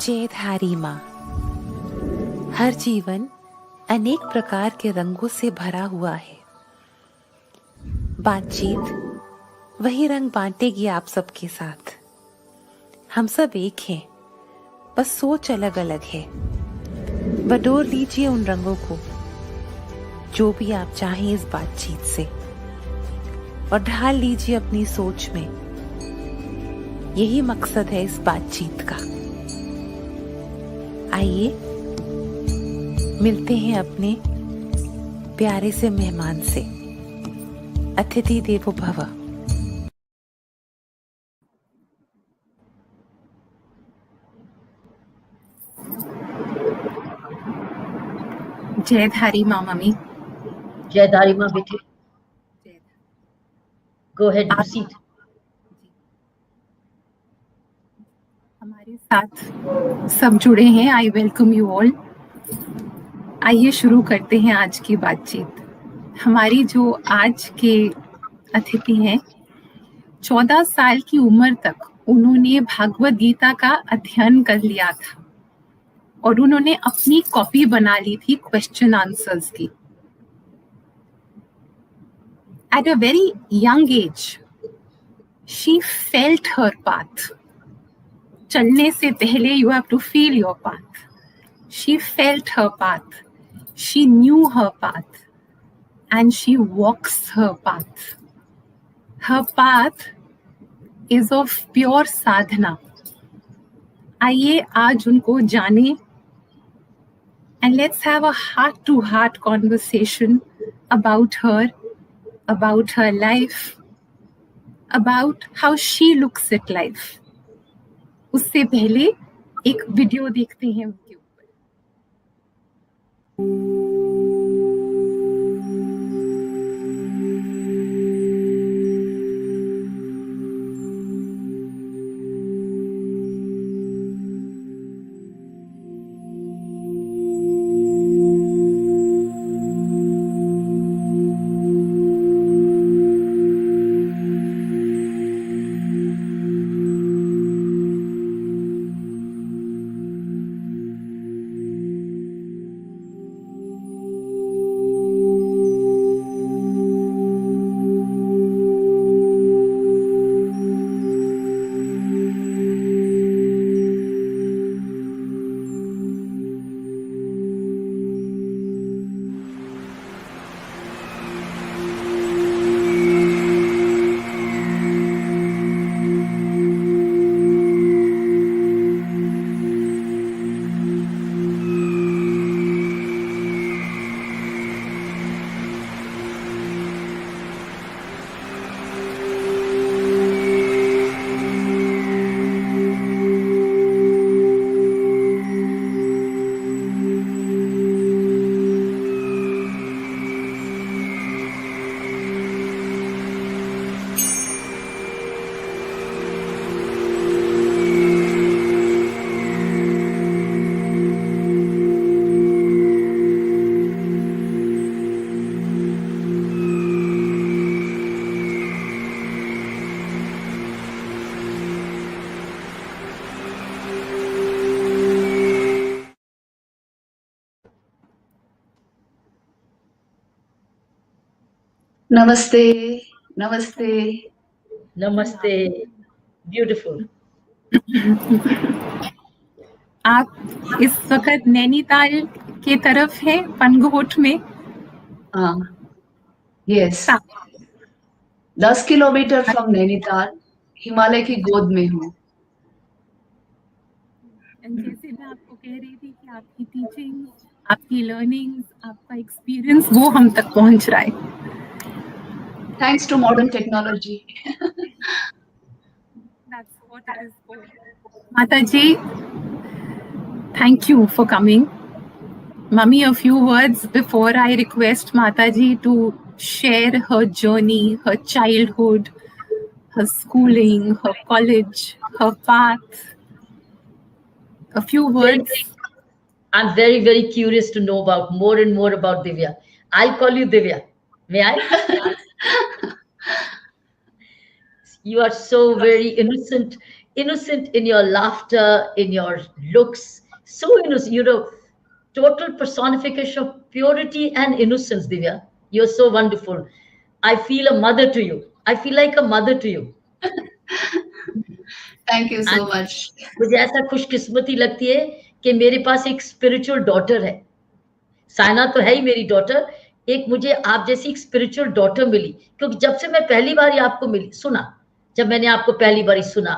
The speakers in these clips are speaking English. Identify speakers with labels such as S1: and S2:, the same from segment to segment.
S1: जयधारी माँ। हर जीवन अनेक प्रकार के रंगों से भरा हुआ है। बातचीत वही रंग बांटेगी आप सबके साथ। हम सब एक हैं, बस सोच अलग अलग है। बटोर लीजिए उन रंगों को, जो भी आप चाहें इस बातचीत से, और ढाल लीजिए अपनी सोच में। यही मकसद है इस बातचीत का। आइए मिलते हैं अपने प्यारे से मेहमान से। अतिथि देवो भव। जयधारी माँ मम्मी।
S2: जयधारी माँ बेटे, गो अहेड प्रोसीड।
S1: हमारे साथ सब जुड़े हैं। I welcome you all. आइए शुरू करते हैं आज की बातचीत। हमारी जो आज के अतिथि हैं, 14 साल की उम्र तक उन्होंने भागवत गीता का अध्ययन कर लिया था और उन्होंने अपनी कॉपी बना ली थी क्वेश्चन आंसर्स की। At a very young age, she felt her path. चलने से पहले you have to feel your path. She felt her path. She knew her path. And she walks her path. Her path is of pure sadhana. आइए आज उनको जाने and let's have a heart-to-heart conversation about her life, about how she looks at life. उससे पहले एक video देखते हैं उनके ऊपर।
S3: नमस्ते नमस्ते
S2: नमस्ते, ब्यूटीफुल।
S1: आप इस वक्त नैनीताल के तरफ हैं, पनघोट में।
S3: हाँ, yes, 10 kilometre from Nainital, Himalaya की गोद में हूँ।
S1: जैसे मैं आपको कह रही थी कि आपकी टीचिंग, आपकी लर्निंग, आपका एक्सपीरियंस वो हम तक पहुंच रहा है।
S3: Thanks to modern technology.
S1: That's what it is for. Mata ji, thank you for coming. Mummy, a few words before I request Mata ji to share her journey, her childhood, her schooling, her college, her path. A few words.
S2: I'm very, very curious to know about more and more about Divya. I'll call you Divya. May I? You are so very innocent, innocent in your laughter, in your looks. So innocent, total personification of purity and innocence, Divya. You're so wonderful. I feel a mother to you. I feel like a mother to you.
S3: Thank you so
S2: And
S3: much.
S2: मुझे ऐसा खुशकिस्मती लगती है कि मेरे पास एक spiritual daughter है. साइना तो है ही मेरी डॉटर, एक मुझे आप जैसी एक स्पिरिचुअल डॉटर मिली, क्योंकि जब से मैं पहली बार आपको मिली सुना, जब मैंने आपको पहली बार सुना,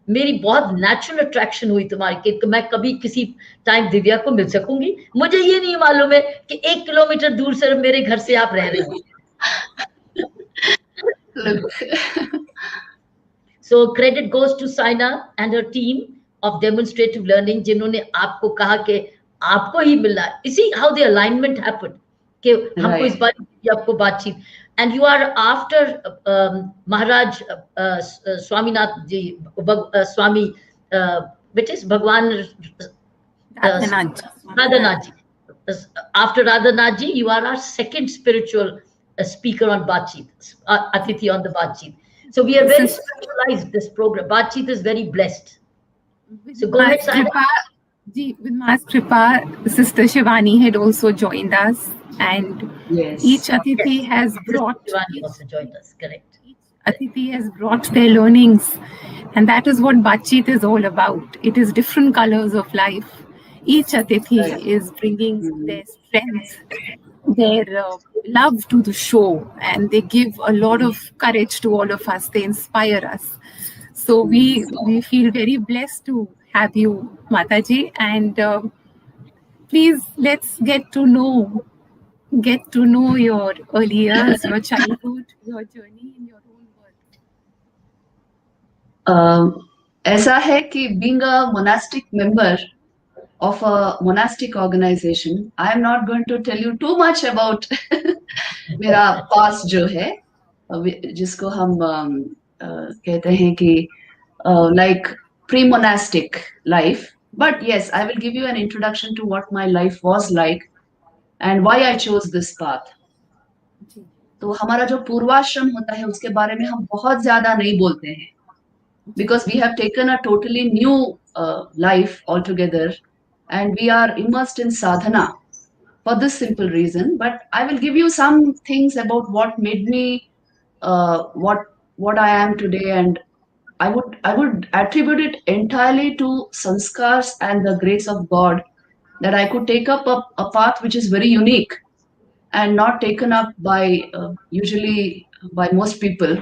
S2: मेरी बहुत नेचुरल अट्रैक्शन हुई तुम्हारी कि मैं कभी किसी टाइम दिव्या को मिल सकूंगी. मुझे ये नहीं मालूम है कि 1 किलोमीटर दूर से मेरे घर से आप रह रहे हो.
S3: Look.
S2: So credit goes to Saina and her team of demonstrative learning, जिन्होंने आपको कहा कि आपको ही मिलना है. You see how the alignment happened कि हमको इस बार आपको बातचीत. And you are after Maharaj Swaminath ji, Swami, which is Bhagwan Radhanath ji. After Radhanath ji, you are our second spiritual speaker on Baatcheet, Atithi on the Baatcheet. So we are very specialized, this program. Baatcheet is very blessed. So go ahead, Saina.
S1: With Ma's Kripa, Sister Shivani had also joined us, and each Atithi has brought.
S2: Shivani also joined us, correct.
S1: Each Atithi has brought their learnings, and that is what Baatcheet is all about. It is different colors of life. Each Atithi is bringing their strength, their love to the show, and they give a lot of courage to all of us. They inspire us. So we feel very blessed to have you, Mataji, and please let's get to know your early years, your childhood, your journey in your own world.
S3: ऐसा है कि being a monastic member of a monastic organization, I am not going to tell you too much about मेरा past जो है, जिसको हम कहते हैं कि like pre-monastic life. But yes, I will give you an introduction to what my life was like and why I chose this path. तो हमारा जो पूर्वाश्रम होता है उसके बारे में हम बहुत ज्यादा नहीं बोलते हैं, because we have taken a totally new life altogether and we are immersed in sadhana for this simple reason. But I will give you some things about what made me what I am today, and I would attribute it entirely to sanskars and the grace of God that I could take up a path which is very unique and not taken up by usually by most people.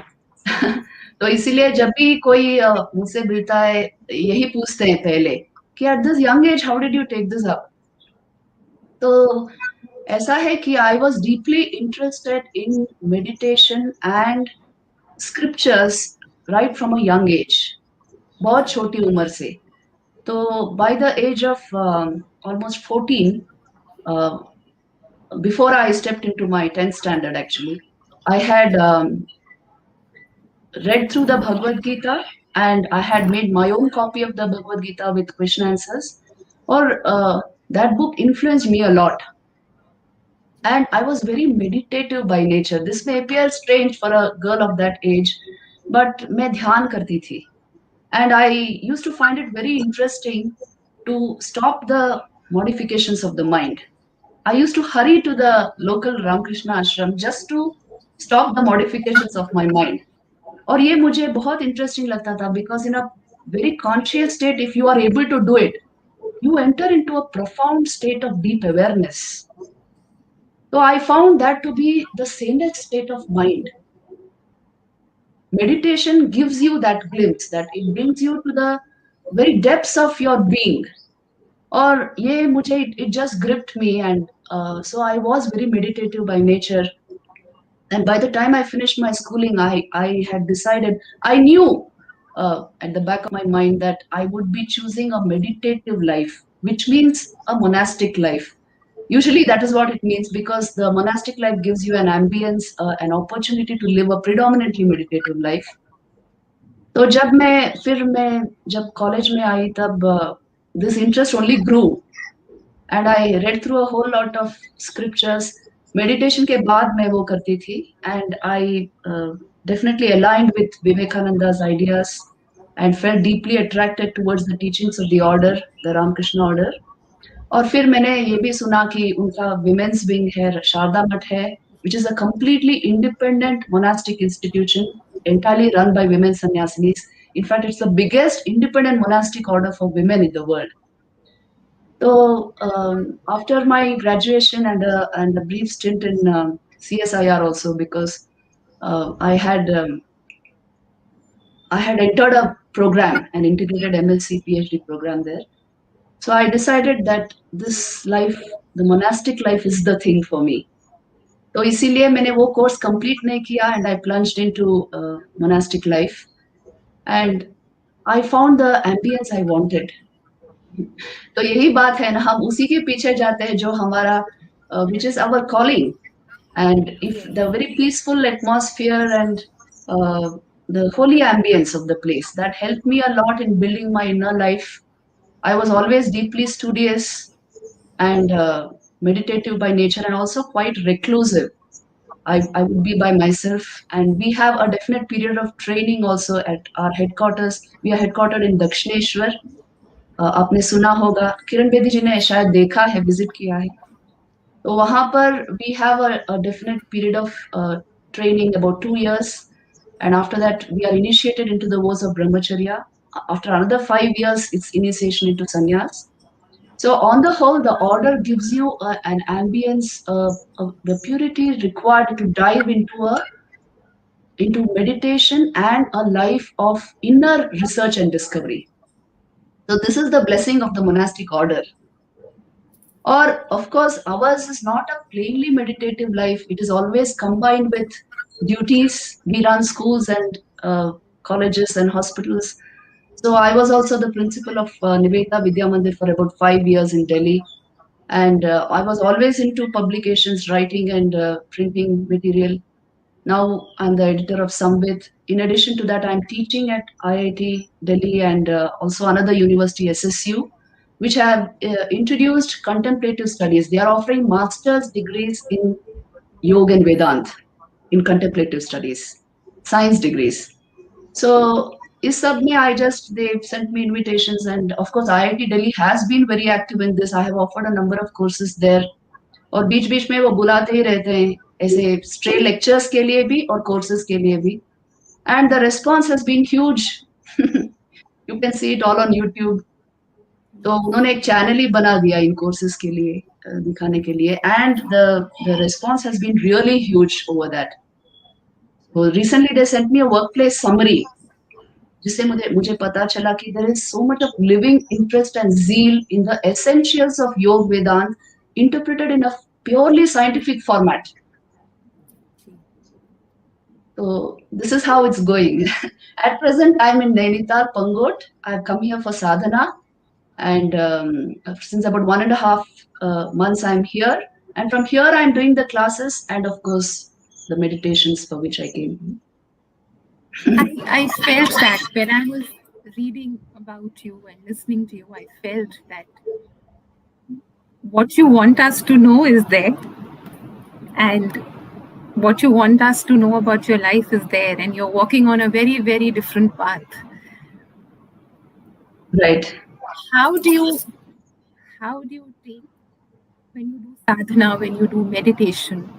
S3: तो इसीलिए जब भी कोई मुझसे मिलता है यही पूछते हैं पहले कि at this young age how did you take this up. तो ऐसा है कि I was deeply interested in meditation and scriptures right from a young age, बहुत छोटी उम्र से. तो by the age of almost 14, before I stepped into my 10th standard actually, I had read through the Bhagavad Gita and I had made my own copy of the Bhagavad Gita with question answers. Or that book influenced me a lot. And I was very meditative by nature. This may appear strange for a girl of that age, but मैं ध्यान करती थी. And I used to find it very interesting to stop the modifications of the mind. I used to hurry to the local Ramakrishna ashram just to stop the modifications of my mind. और ये मुझे बहुत interesting लगता था because in a very conscious state, if you are able to do it, you enter into a profound state of deep awareness. So I found that to be the sanest state of mind. Meditation gives you that glimpse, that it brings you to the very depths of your being. और ये मुझे it just gripped me, and so I was very meditative by nature. And by the time I finished my schooling, I had decided, I knew at the back of my mind that I would be choosing a meditative life, which means a monastic life. Usually that is what it means, because the monastic life gives you an ambience, an opportunity to live a predominantly meditative life. तो जब मैं college में आई तब this interest only grew, and I read through a whole lot of scriptures. Meditation के बाद मैं वो करती थी, and I definitely aligned with Vivekananda's ideas. and felt deeply attracted towards the teachings of the order, the Ramakrishna order. और फिर मैंने ये भी सुना कि उनका विमेन्स विंग है, शारदा मठ है, which is a completely independent monastic institution entirely run by women sannyasinis. In fact, it's the biggest independent monastic order for women in the world. So after my graduation and a brief stint in CSIR also, because I had entered a program, an integrated MLC PhD program there. So I decided that this life, the monastic life, is the thing for me. तो इसीलिए मैंने वो course complete नहीं किया and I plunged into monastic life and I found the ambience I wanted. तो यही बात है ना, हम उसी के पीछे जाते हैं जो हमारा which is our calling. And if the very peaceful atmosphere and the holy ambience of the place that helped me a lot in building my inner life. I was always deeply studious and meditative by nature and also quite reclusive. I would be by myself, and we have a definite period of training also at our headquarters. We are headquartered in Dakshineshwar. आपने सुना होगा, किरण बेदी जी ने शायद देखा है, visit किया है. तो वहां पर we have a definite period of training about 2 years, and after that we are initiated into the vows of brahmacharya. After another 5 years, it's initiation into sannyas. So on the whole, the order gives you an ambience, the purity required to dive into meditation and a life of inner research and discovery. So this is the blessing of the monastic order. Or of course, ours is not a plainly meditative life. It is always combined with duties. We run schools and colleges and hospitals. So I was also the principal of Nivedita Vidya Mandir for about 5 years in Delhi. And I was always into publications, writing and printing material. Now I'm the editor of Samvit. In addition to that, I'm teaching at IIT Delhi and also another university, SSU, which have introduced contemplative studies. They are offering master's degrees in Yoga and Vedant, in contemplative studies, science degrees. So इस सब में they've sent me invitations, and of course IIT Delhi has been very active in this. I have offered a number of courses there. और बीच बीच में वो बुलाते ही रहते हैं ऐसे stray lectures के लिए भी और courses के लिए भी. And the response has been huge. You can see it all on YouTube. तो उन्होंने एक चैनल ही बना दिया इन कोर्सेज के लिए दिखाने के लिए, and the response has been really huge over that. So recently they sent me a workplace summary जिससे मुझे पता चला कि there is so much of living interest and zeal in the essentials of Yoga Vedanta interpreted in a purely scientific format. So this is how it's going. At present, I'm in Nainital, Pangot. I've come here for sadhana, and since about 1.5 months I'm here. And from here I'm doing the classes and of course the meditations for which I came.
S1: I felt that when I was reading about you and listening to you, I felt that what you want us to know is there, and what you want us to know about your life is there, and you're walking on a very, very different path.
S3: Right.
S1: How do you take, when you do sadhana, when you do meditation,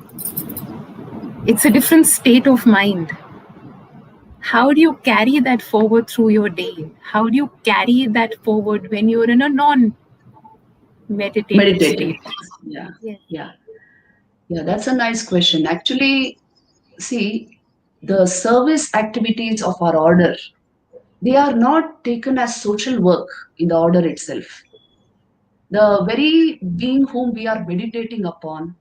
S1: it's a different state of mind. How do you carry that forward through your day? How do you carry that forward when you're in a non-meditative state?
S3: Yeah, that's a nice question. Actually, see, the service activities of our order, they are not taken as social work in the order itself. The very being whom we are meditating upon,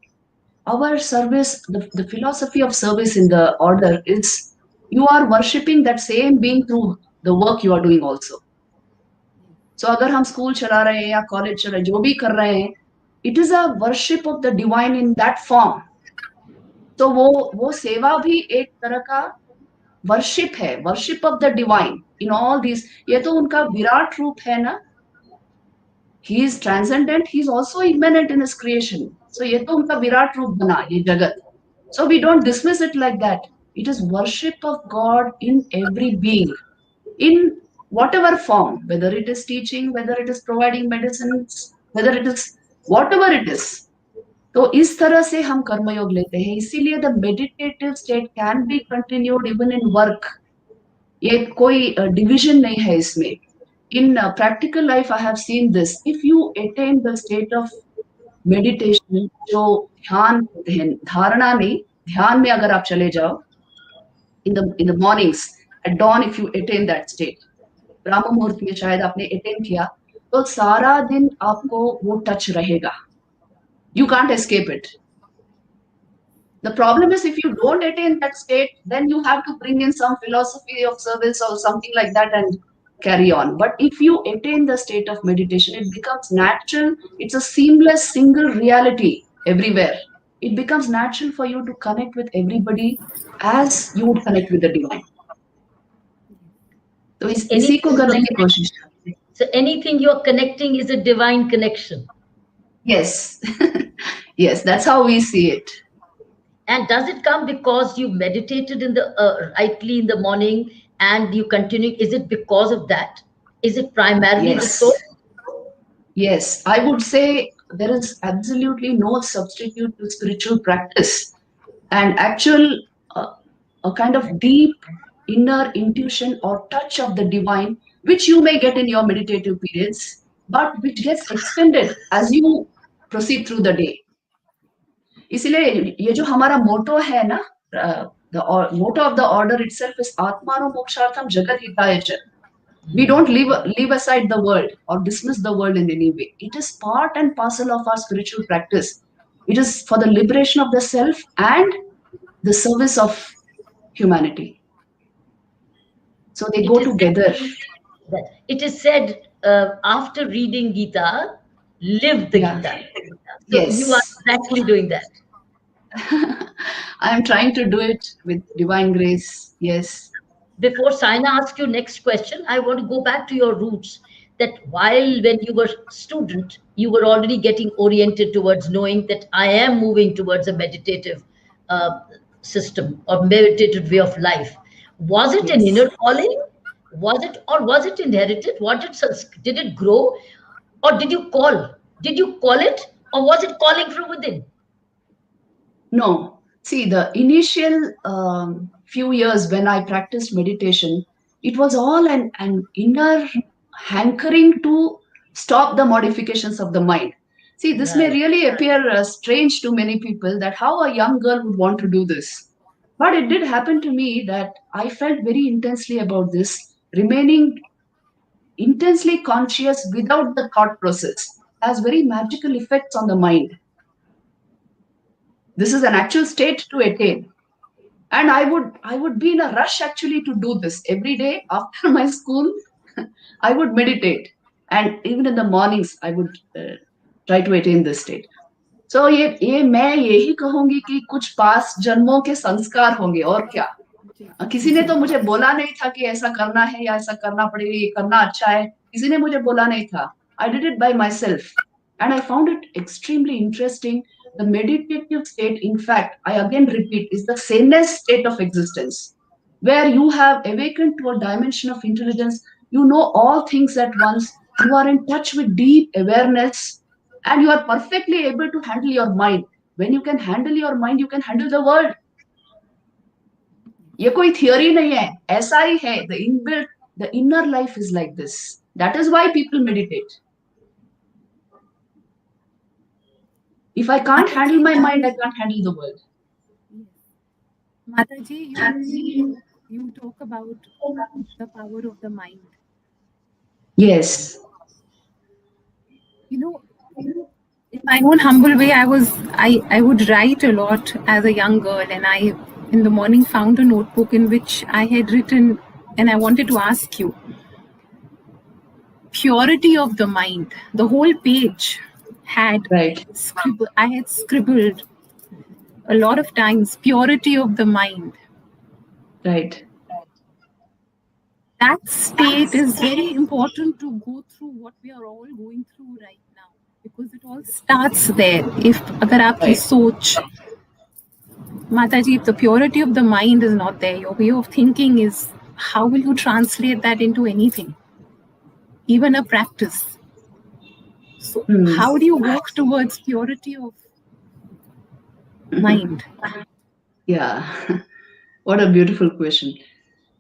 S3: our service, the philosophy of service in the order is you are worshipping that same being through the work you are doing also. So अगर हम school चला रहे हैं या college चला रहे हैं, जो भी कर रहे हैं, it is a worship of the divine in that form. तो वो सेवा भी एक तरह का वर्शिप है, worship of the divine in all this. ये तो उनका विराट रूप है ना. He is transcendent, he is also immanent in his creation. So ये तो उनका विराट रूप बना ये जगत. So we don't dismiss it like that. It is worship of God in every being, in whatever form, whether it is teaching, whether it is providing medicines, whether it is whatever it is. तो इस तरह से हम कर्मयोग लेते हैं, इसीलिए the meditative state can be continued even in work. ये कोई डिविजन नहीं है इसमें. In practical life, I have seen this. If you attain the state of meditation, जो ध्यान धारणा नहीं, ध्यान में अगर आप चले जाओ, in the mornings, at dawn, if you attain that state, ब्रह्म मुहूर्त में शायद आपने attain किया, तो सारा दिन आपको वो टच रहेगा. You can't escape it. The problem is if you don't attain that state, then you have to bring in some philosophy of service or something like that and carry on. But if you attain the state of meditation, it becomes natural. It's a seamless single reality everywhere. It becomes natural for you to connect with everybody as you would connect with the divine. So इसी को करने की कोशिश करते हैं.
S2: So anything you're connecting is a divine connection.
S3: Yes. Yes, that's how we see it.
S2: And does it come because you meditated in the rightly in the morning and you continue? Is it because of that? Is it primarily the source?
S3: Yes, I would say there is absolutely no substitute to spiritual practice and actual a kind of deep inner intuition or touch of the divine, which you may get in your meditative periods, but which gets extended as you proceed through the day. इसलिए ये जो हमारा मोटो है ना, the motto of the order itself is Atmano Mokshartham Jagat Hitaya Cha. We don't leave aside the world or dismiss the world in any way. It is part and parcel of our spiritual practice. It is for the liberation of the self and the service of humanity. So they go together.
S2: It is said after reading Gita, live the Gita. So
S3: yes.
S2: You are exactly doing that.
S3: I am trying to do it with divine grace. Yes.
S2: Before Saina asks you next question, I want to go back to your roots. That while when you were student, you were already getting oriented towards knowing that I am moving towards a meditative system or meditative way of life. Was it an inner calling? Was it inherited? Did it grow? Or did you call? Did you call it? Or was it calling from within?
S3: No. See, the initial few years when I practiced meditation, it was all an inner hankering to stop the modifications of the mind. See, this may really appear strange to many people that how a young girl would want to do this. But it did happen to me that I felt very intensely about this, remaining intensely conscious without the thought process has very magical effects on the mind. This is an actual state to attain. And I would be in a rush actually to do this. Every day after my school, I would meditate. And even in the mornings, I would try to attain this state. So ये मैं यही कहूंगी कि कुछ पास जन्मों के संस्कार होंगे और क्या. किसी ने तो मुझे बोला नहीं था कि ऐसा करना है या ऐसा करना पड़ेगा, ये करना अच्छा है. किसी ने मुझे बोला नहीं था. I did it by myself. And I found it extremely interesting. The meditative state, in fact, I again repeat, is the sanest state of existence, where you have awakened to a dimension of intelligence. You know all things at once. You are in touch with deep awareness, and you are perfectly able to handle your mind. When you can handle your mind, you can handle the world. ये कोई theory नहीं है, ऐसा ही है. The inner life is like this. That is why people meditate. If I can't handle my mind, I can't handle the world.
S1: Mataji, you talk about the power of the mind.
S3: Yes.
S1: You know, in my own humble way, I would write a lot as a young girl, and I, in the morning, found a notebook in which I had written, and I wanted to ask you, purity of the mind. The whole page had I had scribbled a lot of times, purity of the mind.
S3: Right.
S1: That state is very important to go through what we are all going through right now, because it all starts there. If agar aapki soch, Mataji, if the purity of the mind is not there, your way of thinking is how will you translate that into anything, even a practice? So how do you work towards purity of mind?
S3: Yeah, what a beautiful question.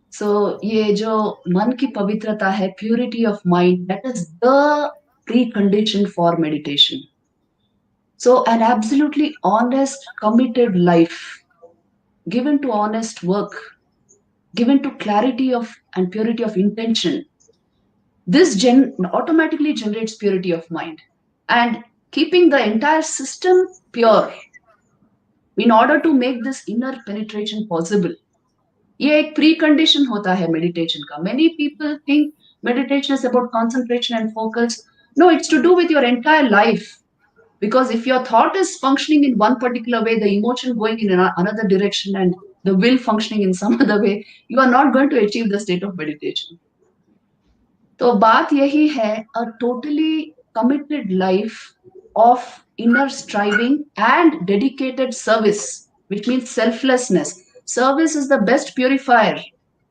S3: So ये जो मन की पवित्रता है, purity of mind, that is the precondition for meditation. So an absolutely honest, committed life, given to honest work, given to clarity of and purity of intention, this automatically generates purity of mind. And keeping the entire system pure in order to make this inner penetration possible, ये एक pre-condition होता है meditation का. Many people think meditation is about concentration and focus. No, it's to do with your entire life. Because if your thought is functioning in one particular way, the emotion going in another direction, and the will functioning in some other way, you are not going to achieve the state of meditation. तो बात यही है, a totally committed life of inner striving and dedicated service, which means selflessness. Service is the best purifier.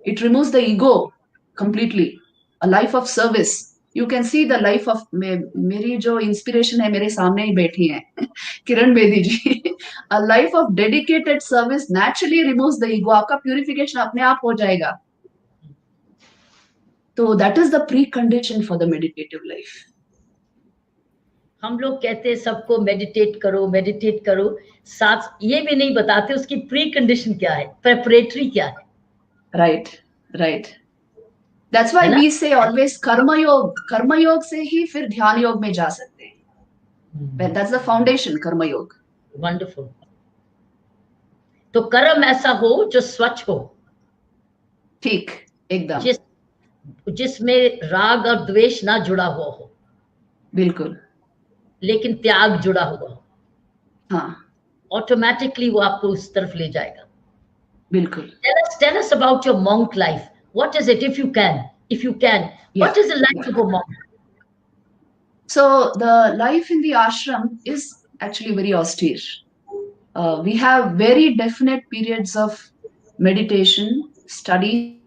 S3: It removes the ego completely. A life of service. You can see the life of मेरी जो inspiration है मेरे सामने ही बैठी हैं किरण बेदी जी. A life of dedicated service naturally removes the ego. आपका purification अपने आप हो जाएगा. तो that is the precondition for the meditative life.
S2: हम लोग कहते हैं सबको मेडिटेट करो, साथ ये भी नहीं बताते उसकी प्री कंडीशन क्या है, प्रेपरेटरी क्या है.
S3: Right. That's why we say always कर्म योग से ही फिर ध्यान योग में जा सकते हैं. That's the foundation, कर्म योग.
S2: वंडरफुल. तो कर्म ऐसा हो जो स्वच्छ हो,
S3: ठीक, एकदम,
S2: जिसमें राग और द्वेष ना जुड़ा हुआ हो,
S3: बिल्कुल,
S2: लेकिन त्याग जुड़ा हुआ हो.
S3: हाँ,
S2: ऑटोमेटिकली वो आपको उस तरफ ले जाएगा.
S3: बिल्कुल.
S2: Tell us about your monk life. What is it, if you can?
S3: Yeah.
S2: What is the life of a monk?
S3: So the life in the ashram is actually very austere. We have very definite periods of meditation, study,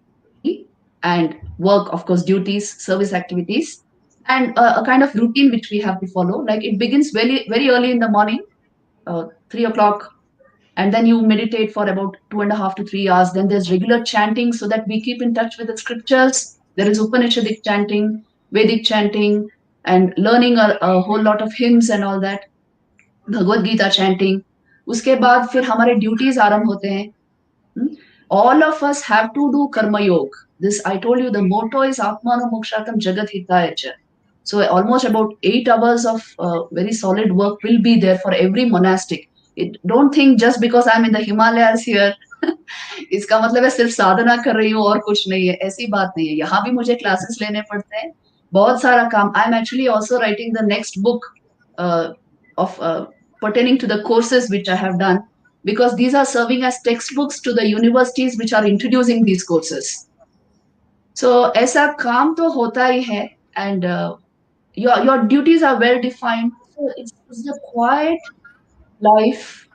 S3: and work, of course, duties, service activities, and a kind of routine which we have to follow. Like it begins very, very early in the morning, 3 o'clock, and then you meditate for about 2.5 to 3 hours. Then there's regular chanting so that we keep in touch with the scriptures. There is Upanishadic chanting, Vedic chanting, and learning a whole lot of hymns and all that. Bhagavad Gita chanting. उसके बाद फिर हमारे duties आरंभ होते हैं. All of us have to do karma yoga. This, I told you, the motto is Atmano Mokshatam Jagat Hitaya Cha. So almost about 8 hours of very solid work will be there for every monastic. Don't think just because I'm in the Himalayas here, इसका मतलब है सिर्फ साधना कर रही हूँ और कुछ नहीं है. ऐसी बात नहीं है. यहाँ भी मुझे क्लासेस लेने पड़ते हैं. बहुत सारा काम. I'm actually also writing the next book of pertaining to the courses which I have done, because these are serving as textbooks to the universities which are introducing these courses. So ऐसा काम तो होता ही है, and your duties are well defined. So it's the quiet life,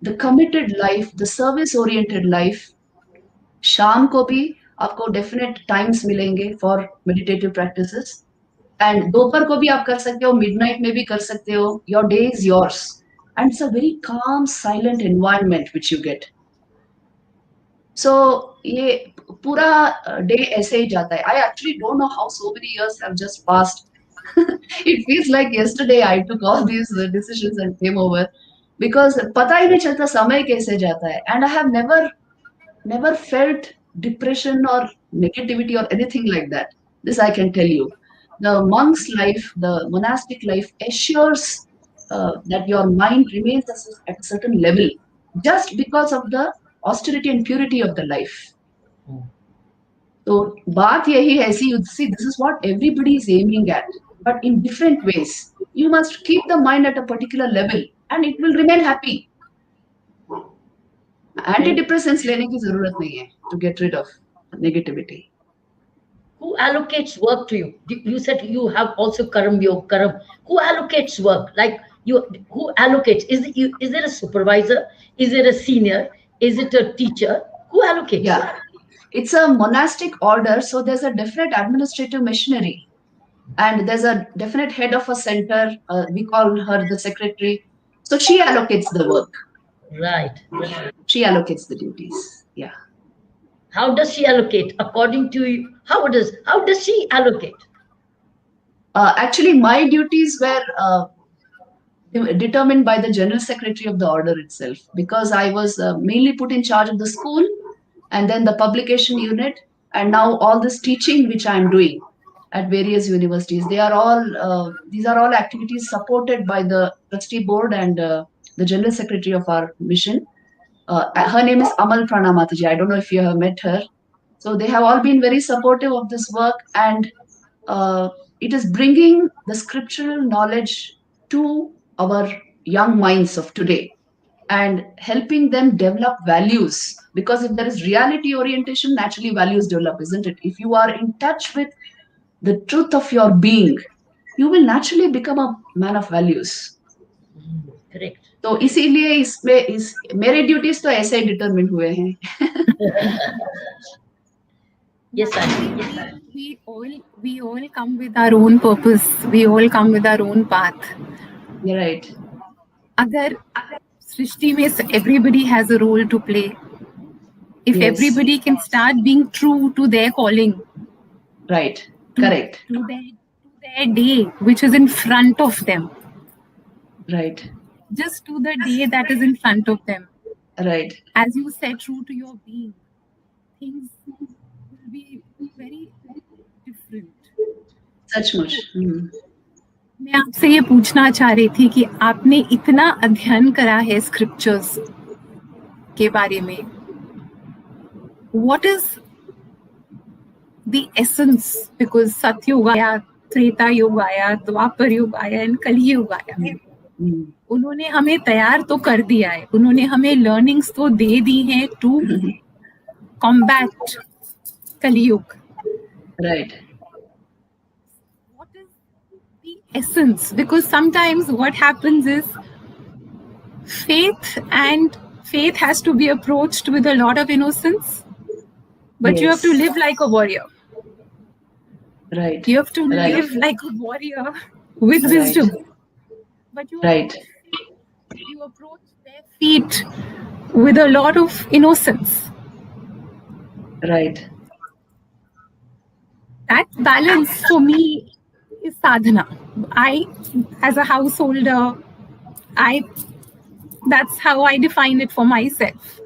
S3: the committed life, the service oriented life. शाम को भी आपको definite times मिलेंगे for meditative practices, and दोपहर को भी आप कर सकते हो, midnight में भी कर सकते हो. Your day is yours. And it's a very calm, silent environment which you get. So ये पूरा day ऐसे ही जाता है. I actually don't know how so many years have just passed. It feels like yesterday I took all these decisions and came over, because पता ही नहीं चलता समय कैसे जाता है. And I have never felt depression or negativity or anything like that. This I can tell you. The monk's life, the monastic life assures that your mind remains at a certain level just because of the austerity and purity of the life. So baat yahi hai, see, this is what everybody is aiming at, but in different ways. You must keep the mind at a particular level and it will remain happy. Antidepressants लेने की जरूरत नहीं है to get rid of negativity.
S2: Who allocates work to you? You said you have also karam yoga. Who allocates work? Like who allocates? Is it a supervisor? Is it a senior? Is it a teacher? Who allocates?
S3: Yeah. It's a monastic order, so there's a definite administrative machinery, and there's a definite head of a center. We call her the secretary. So she allocates the work.
S2: Right.
S3: She allocates the duties. Yeah.
S2: How does she allocate? According to you, how does she allocate?
S3: Actually, my duties were determined by the general secretary of the order itself, because I was mainly put in charge of the school and then the publication unit, and now all this teaching which I am doing at various universities. They are all these are all activities supported by the trustee board and the general secretary of our mission. Her name is Amal Pranamataji. I don't know if you have met her. So they have all been very supportive of this work, and uh, it is bringing the scriptural knowledge to our young minds of today and helping them develop values. Because if there is reality orientation, naturally values develop, isn't it? If you are in touch with the truth of your being, you will naturally become a man of values.
S2: Correct.
S3: तो इसीलिए इसमें मेरे duties तो ऐसे ही determine हुए हैं.
S2: Yes,
S1: we all come with our own purpose. We all come with our own path.
S3: You're right.
S1: अगर सृष्टि में everybody has a role to play. If
S3: Yes.
S1: everybody can start being true to their calling.
S3: Right. Correct.
S1: To their day, which is in front of them.
S3: Right.
S1: Just to the day that is in front of them.
S3: Right.
S1: As you said, true to your being. Things will be very different.
S3: सचमुच.
S1: मैं आपसे ये पूछना चाह रही थी कि आपने इतना अध्ययन करा है स्क्रिप्चर्स के बारे में. What is the essence? Because सतयुग आया, त्रेता युग आया, द्वापर युग आया, एंड कलियुग आया. उन्होंने हमें तैयार तो कर दिया है, उन्होंने हमें लर्निंग्स तो दे दी हैं to combat Kaliyuga.
S3: Right.
S1: What is the essence? Because sometimes what happens is faith has to be approached with a lot of innocence, but you have to live like a warrior.
S3: Right.
S1: You have to live like a warrior with wisdom. But you approach their feet with a lot of innocence.
S3: Right.
S1: That balance for me is sadhana. As a householder, that's how I define it for myself.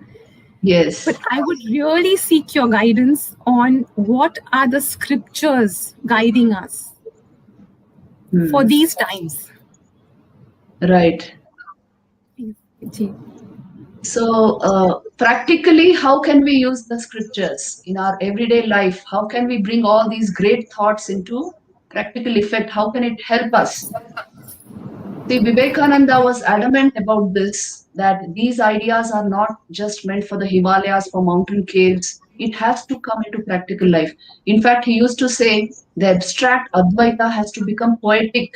S3: Yes.
S1: But I would really seek your guidance on what are the scriptures guiding us for these times.
S3: Right. So, practically, how can we use the scriptures in our everyday life? How can we bring all these great thoughts into practical effect? How can it help us? See, Vivekananda was adamant about this, that these ideas are not just meant for the Himalayas, for mountain caves. It has to come into practical life. In fact, he used to say the abstract Advaita has to become poetic.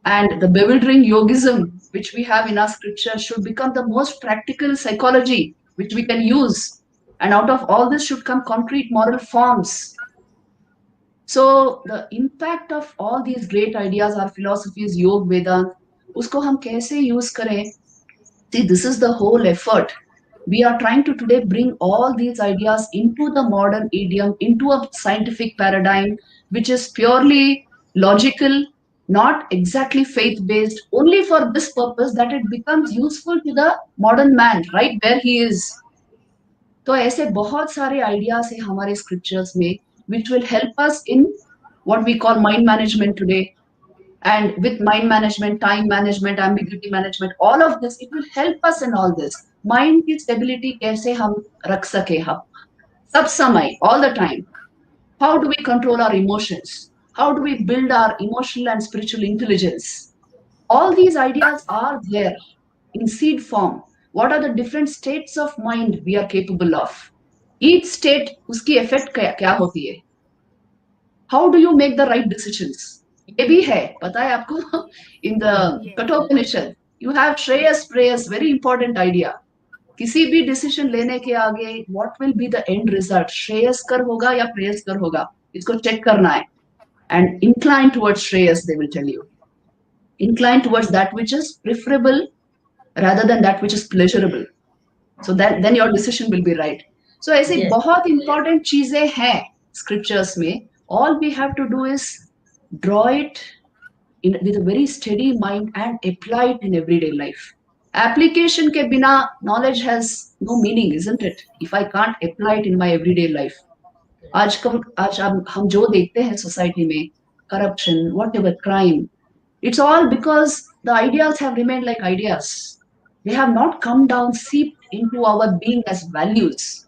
S3: And the bewildering yogism which we have in our scripture should become the most practical psychology which we can use. And out of all this should come concrete moral forms. So the impact of all these great ideas, our philosophies, Yoga, Vedanta, usko hum kaise use kare? See, this is the whole effort. We are trying to today bring all these ideas into the modern idiom, into a scientific paradigm, which is purely logical, not exactly faith-based, only for this purpose that it becomes useful to the modern man, right where he is. तो ऐसे बहुत सारे ideas हैं हमारे scriptures में, which will help us in what we call mind management today. And with mind management, time management, ambiguity management, all of this, it will help us in all this. Mind की stability कैसे हम रख सके हम सब समय, all the time. How do we control our emotions? How do we build our emotional and spiritual intelligence? All these ideas are there in seed form. What are the different states of mind we are capable of? Each state, उसकी effect क्या होती है? How do you make the right decisions? ये भी है, पता है आपको? In the Kathopanishad, you have Shreyas, Preyas, very important idea. किसी भी डिसीजन लेने के आगे what will be the end result, श्रेयस्कर होगा या प्रेयस्कर होगा, इसको चेक करना है. And incline towards shreyas, they will tell you. Incline towards that which is preferable rather than that which is pleasurable. So then your decision will be right. So ऐसे बहुत important चीजें हैं scriptures में. All we have to do is draw it with a very steady mind and apply it in everyday life. Application के बिना knowledge has no meaning, isn't it? If I can't apply it in my everyday life. आज हम जो देखते हैं society में, corruption, whatever, crime, it's all because the ideas have remained like ideas. They have not come down, seeped into our being as values.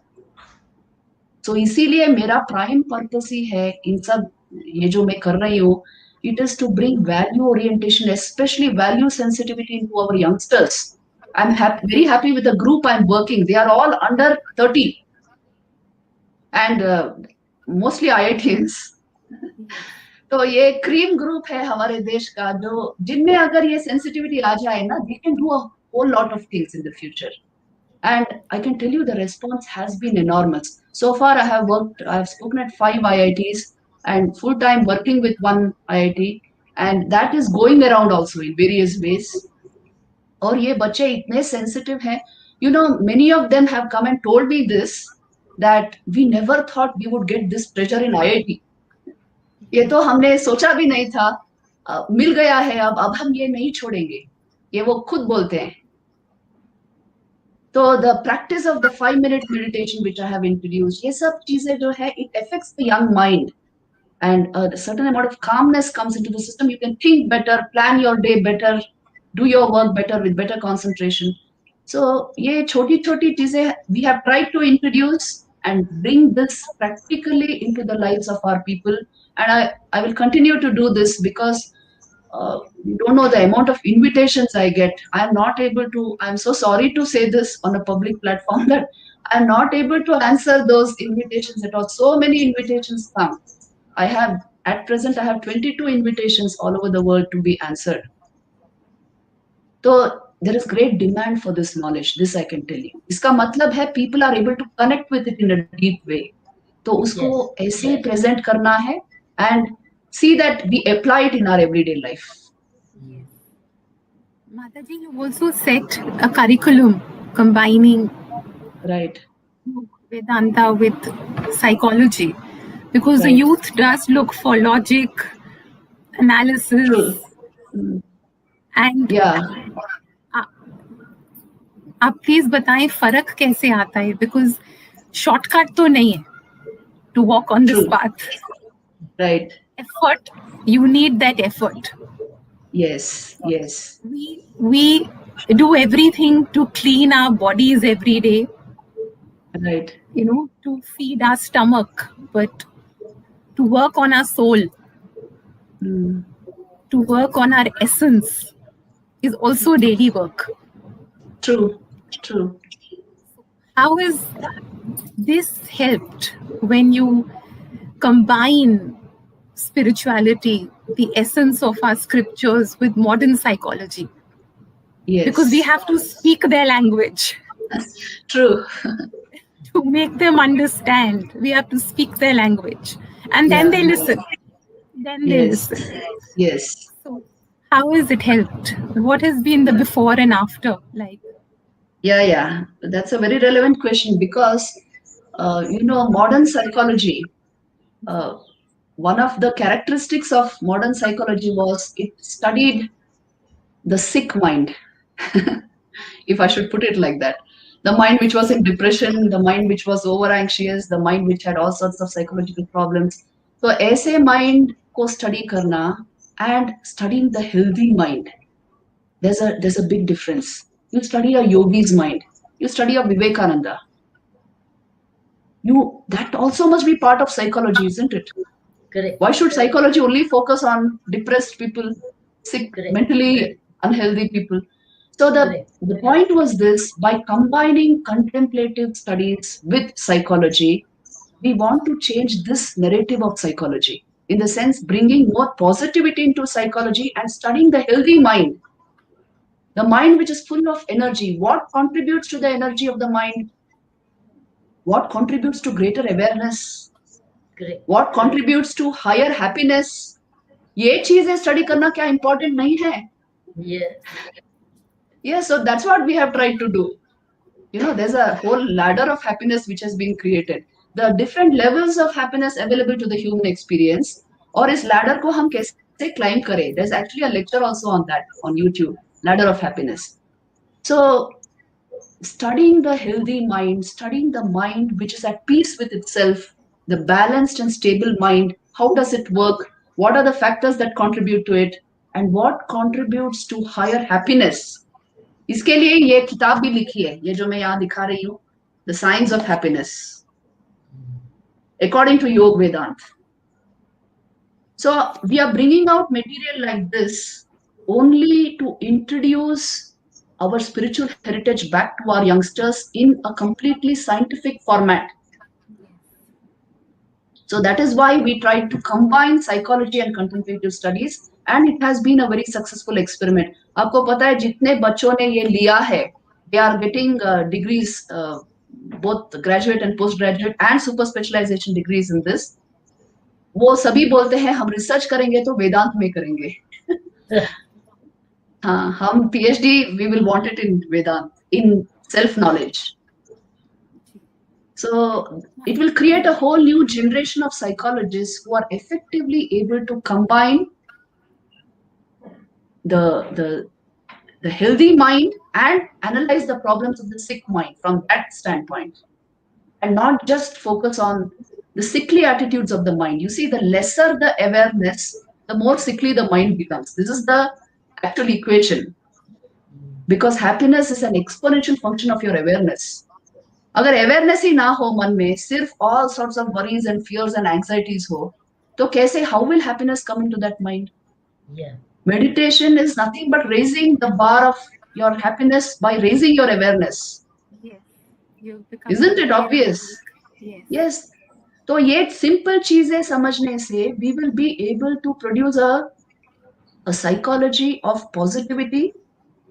S3: So इसीलिए मेरा prime purpose ही है इन सब ये जो मैं कर रही हूँ, it is to bring value orientation, especially value sensitivity into our youngsters. I'm very happy with the group I'm working. They are all under 30 and mostly IITs. तो ये क्रीम ग्रुप है हमारे देश का, जो जिनमें अगर ये सेंसिटिविटी आ जाए ना, they can do a whole lot of things in the future. And I can tell you the response has been enormous. So far I have spoken at 5 IITs and full time working with one IIT, and that is going around also in various ways. और ये बच्चे इतने sensitive हैं, you know, many of them have come and told me this, that we never thought we would get this treasure in IIT. ये तो हमने सोचा भी नहीं था, मिल गया है, अब हम ये नहीं छोड़ेंगे, ये वो खुद बोलते हैं. तो the practice of the 5-minute meditation which I have introduced, ये सब चीजें जो है, it affects the young mind and a certain amount of calmness comes into the system. You can think better, plan your day better, do your work better with better concentration. So ये छोटी छोटी चीजें we have tried to introduce and bring this practically into the lives of our people, and I will continue to do this because you don't know the amount of invitations I get. I'm so sorry to say this on a public platform, that I'm not able to answer those invitations at all. So many invitations come. At present, I have 22 invitations all over the world to be answered. So there is great demand for this knowledge, this I can tell you. इसका मतलब है people are able to connect with it in a deep way. तो उसको ऐसे present करना है and see that we apply it in our everyday life.
S1: Yes. Mataji, you also set a curriculum combining Vedanta with psychology, because the youth does look for logic, analysis, and आप please बताएं फर्क कैसे आता है, because shortcut तो नहीं है to walk on this path.
S3: Right.
S1: Effort, you need that effort.
S3: Yes.
S1: We do everything to clean our bodies every day.
S3: Right.
S1: You know, to feed our stomach, but to work on our soul, to work on our essence is also daily work. True. How is this helped when you combine spirituality, the essence of our scriptures, with modern psychology?
S3: Yes.
S1: Because we have to speak their language.
S3: True.
S1: To make them understand, we have to speak their language. And then they listen. Listen.
S3: Yes.
S1: So how has it helped? What has been the before and after like?
S3: Yeah. That's a very relevant question because, modern psychology, one of the characteristics of modern psychology was it studied the sick mind, if I should put it like that. The mind which was in depression, the mind which was over anxious, the mind which had all sorts of psychological problems. So ऐसे mind को study करना and studying the healthy mind, there's a big difference. You study a yogi's mind, you study a Vivekananda, that also must be part of psychology, isn't it?
S2: Correct.
S3: Why should psychology only focus on depressed people, sick, mentally unhealthy people? So the point was this: by combining contemplative studies with psychology, we want to change this narrative of psychology, in the sense bringing more positivity into psychology and studying the healthy mind. The mind which is full of energy, what contributes to the energy of the mind? What contributes to greater awareness?
S2: Correct.
S3: What contributes to higher happiness? ये चीजें study करना क्या important नहीं है?
S2: Yes.
S3: Yeah, so that's what we have tried to do. You know, there's a whole ladder of happiness which has been created. The different levels of happiness available to the human experience. और इस ladder को हम कैसे climb करें? There's actually a lecture also on that on YouTube, ladder of happiness. So studying the healthy mind, studying the mind which is at peace with itself, the balanced and stable mind, how does it work? What are the factors that contribute to it? And what contributes to higher happiness? इसके लिए ये किताब भी लिखी है, ये जो मैं यहाँ दिखा रही हूँ, The Science of Happiness, according to Yog Vedant. So we are bringing out material like this only to introduce our spiritual heritage back to our youngsters in a completely scientific format. So that is why we tried to combine psychology and contemplative studies, and it has been a very successful experiment. आपको पता है जितने बच्चों ने ये लिया है, they are getting degrees, both graduate and postgraduate and super specialization degrees in this. वो सभी बोलते हैं हम रिसर्च करेंगे तो वेदांत में करेंगे. हाँ, हम PhD we will want it in Vedant, in self knowledge. So it will create a whole new generation of psychologists who are effectively able to combine the healthy mind and analyze the problems of the sick mind from that standpoint, and not just focus on the sickly attitudes of the mind. You see, the lesser the awareness, the more sickly the mind becomes. This is the actual equation, because happiness is an exponential function of your awareness. अगर awareness ही ना हो मन में, सिर्फ all sorts of worries and fears and anxieties हो, तो कैसे, how will happiness come into that mind?
S2: Yeah.
S3: Meditation is nothing but raising the bar of your happiness by raising your awareness.
S1: Yes. You become
S3: Isn't it
S1: aware.
S3: obvious?
S1: Yes.
S3: Yes. तो ये simple चीजें समझने से we will be able to produce a psychology of positivity,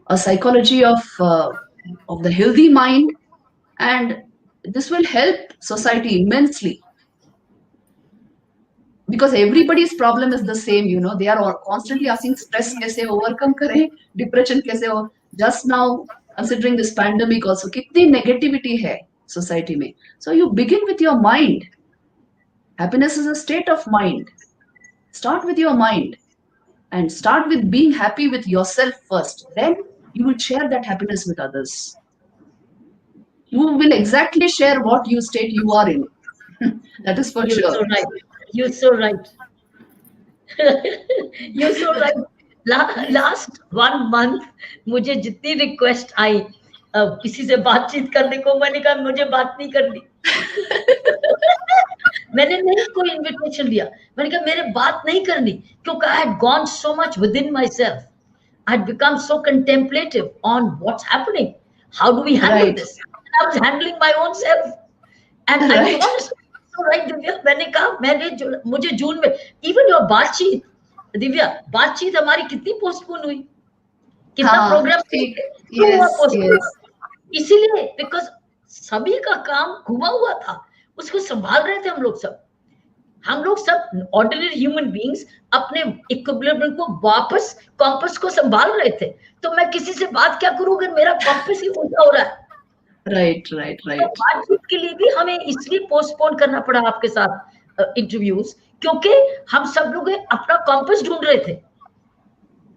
S3: a psychology of the healthy mind, and this will help society immensely. Because everybody's problem is the same, you know, they are all constantly asking stress कैसे overcome करें, depression कैसे हो. Just now, considering this pandemic also, कितनी negativity है society में. So you begin with your mind. Happiness is a state of mind. Start with your mind and start with being happy with yourself first. Then you will share that happiness with others. You will exactly share what you state you are in. That is for
S2: You're
S3: sure.
S2: so right. You're so right. You're so right. Last 1 month मुझे जितनी request आई किसी से बातचीत करने को, मैंने कहा मुझे बात नहीं करनी. मैंने नहीं कोई इन्विटेशन लिया, मैंने कहा मेरे बात नहीं करनी, क्योंकि I had gone so much within myself. I had become so contemplative on what's happening. How do we handle
S3: Right.
S2: this? And I was handling my own self. And I
S3: Right.
S2: was so right, Divya. मैंने कहा मुझे जून में even your बातचीत, दिव्या, बातचीत हमारी कितनी postpone हुई, कितना
S3: हाँ,
S2: प्रोग्राम
S3: ठीक.
S2: क्यों हुआ
S3: Yes,
S2: postpone?
S3: yes.
S2: इसीलिए बिकॉज सभी का काम घुमा हुआ था, उसको संभाल रहे थे हम लोग सब ऑर्डिनरी ह्यूमन बीइंग्स अपने इक्विलिब्रियम को वापस कॉम्पस को संभाल रहे थे. तो मैं किसी से बात क्या करूं अगर मेरा कॉम्पस ही उल्टा हो रहा है.
S3: Right.
S2: तो बातचीत के लिए भी हमें इसलिए पोस्टपोन करना पड़ा आपके साथ इंटरव्यूज, क्योंकि हम सब लोग अपना कॉम्पस ढूंढ रहे थे.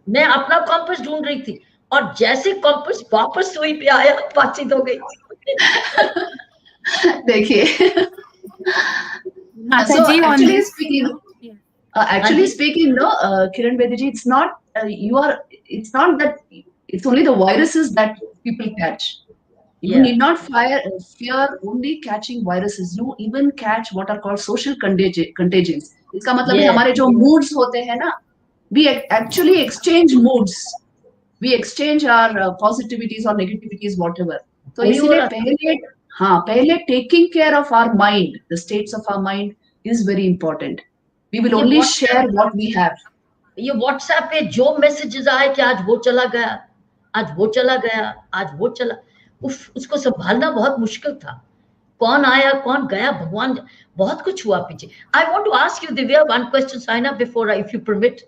S2: मैं अपना कॉम्पस ढूंढ रही थी, और जैसे कॉम्पस वापस सुई पे आया, बातचीत हो गई.
S3: देखिए,
S1: Mata
S3: so
S1: ji, on
S3: actually
S1: this,
S3: speaking,
S2: Anji.
S3: no, Kiran Bediji, it's not it's not that it's only the viruses that people catch. You
S2: Yeah.
S3: need not fear only catching viruses. You even catch what are called social contagions. इसका मतलब है
S2: Yeah.
S3: हमारे जो moods होते हैं ना, we actually exchange moods. We exchange our positivities or negativities, whatever. तो
S2: वही हो
S3: इसीलिए
S2: रहा
S3: पहले taking care of our mind, the states of our mind is very important. We will
S2: ये
S3: only
S2: WhatsApp-
S3: share what we have.
S2: ये WhatsApp पे जो मैसेजेस आए कि आज वो चला गया, आज वो चला गया, आज वो चला, उसको संभालना बहुत मुश्किल था। कौन आया कौन गया, भगवान, बहुत कुछ हुआ पीछे। I want to ask you Divya one question, Saina, before I, if you permit,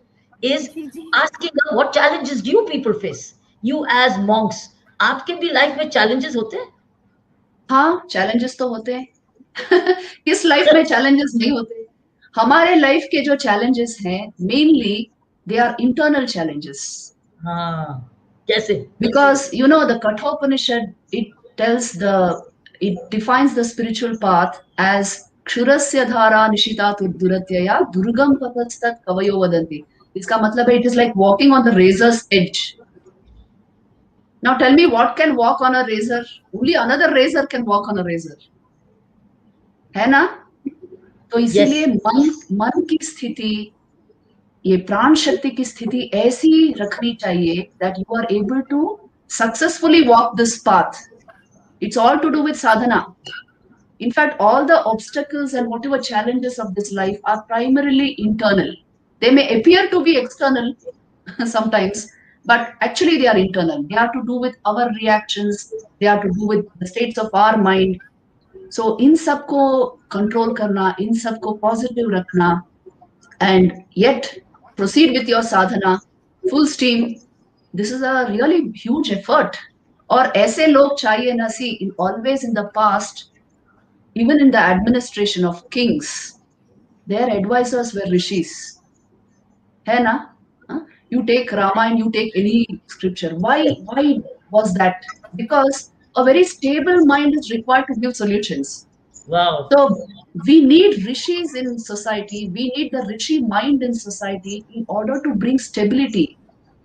S2: is asking what challenges do people face, you as monks, आपके भी लाइफ में चैलेंजेस होते हैं?
S3: हाँ, चैलेंजेस तो होते हैं। किस लाइफ में चैलेंजेस नहीं होते? हमारे लाइफ के जो चैलेंजेस हैं mainly they are internal challenges.
S2: हाँ, कैसे?
S3: Because the Kathopanishad, it defines the spiritual path as Kshurasya dhara nishita duratya durgam patastat kavayo vadanti. इसका मतलब है it is like walking on the razor's edge. Now tell me, what can walk on a razor? Only another razor can walk on a razor. है ना? तो इसीलिए मन की स्थिति, ये प्राण शक्ति की स्थिति ऐसी रखनी चाहिए that you are able to successfully walk this path. It's all to do with sadhana. In fact, all the obstacles and whatever challenges of this life are primarily internal. They may appear to be external sometimes, but actually they are internal. They have to do with our reactions. They have to do with the states of our mind. So in सबको control करना, in सबको positive रखना, and yet proceed with your sadhana full steam. This is a really huge effort. और ऐसे लोग चाहिए ना, see, always in the past, even in the administration of kings, their advisors were rishis. है ना? You take Ramayana, you take any scripture. Why was that? Because a very stable mind is required to give solutions.
S2: Wow.
S3: So we need rishis in society. We need the rishi mind in society in order to bring stability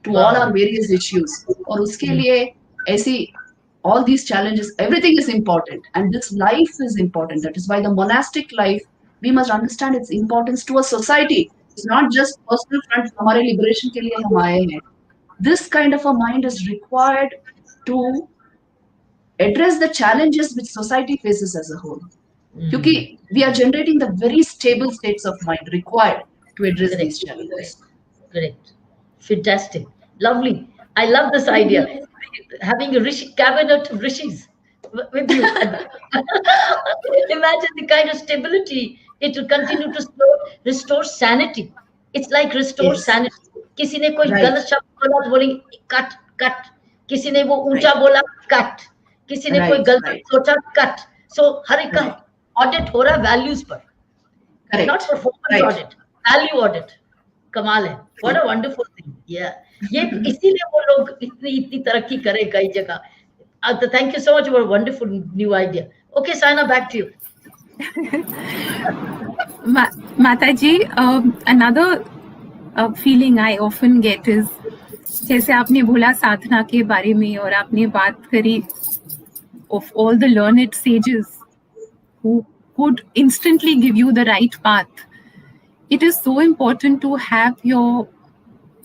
S3: to all our various issues. और उसके लिए ऐसी all these challenges, everything is important, and this life is important. That is why the monastic life, we must understand its importance to a society. It's not just personal front, हमारे liberation के लिए हम आए हैं. This kind of a mind is required to address the challenges which society faces as a whole. Because we are generating the very stable states of mind required to address these challenges.
S2: Correct. Fantastic. Lovely. I love this idea. Having a rishi, cabinet of rishis with you. Imagine the kind of stability it will continue to restore sanity. It's like restore sanity. किसी ने कोई गलत शब्द बोला तो बोलेंगे cut cut, किसी ने वो ऊंचा बोला कट, किसी ने कोई गलत सोचा कट. So हर एक का ऑडिट हो रहा है वैल्यूज पर, not performance audit, value audit. कमाल है. What a wonderful thing. ये इसीलिए वो लोग इतनी तरक्की करे कई जगह. Thank you so much for a wonderful new idea. Okay, Saina, back to you.
S1: Mataji, another feeling I often get is, जैसे आपने बोला साधना के बारे में और आपने बात करी of all the learned sages who could instantly give you the right path. It is so important to have your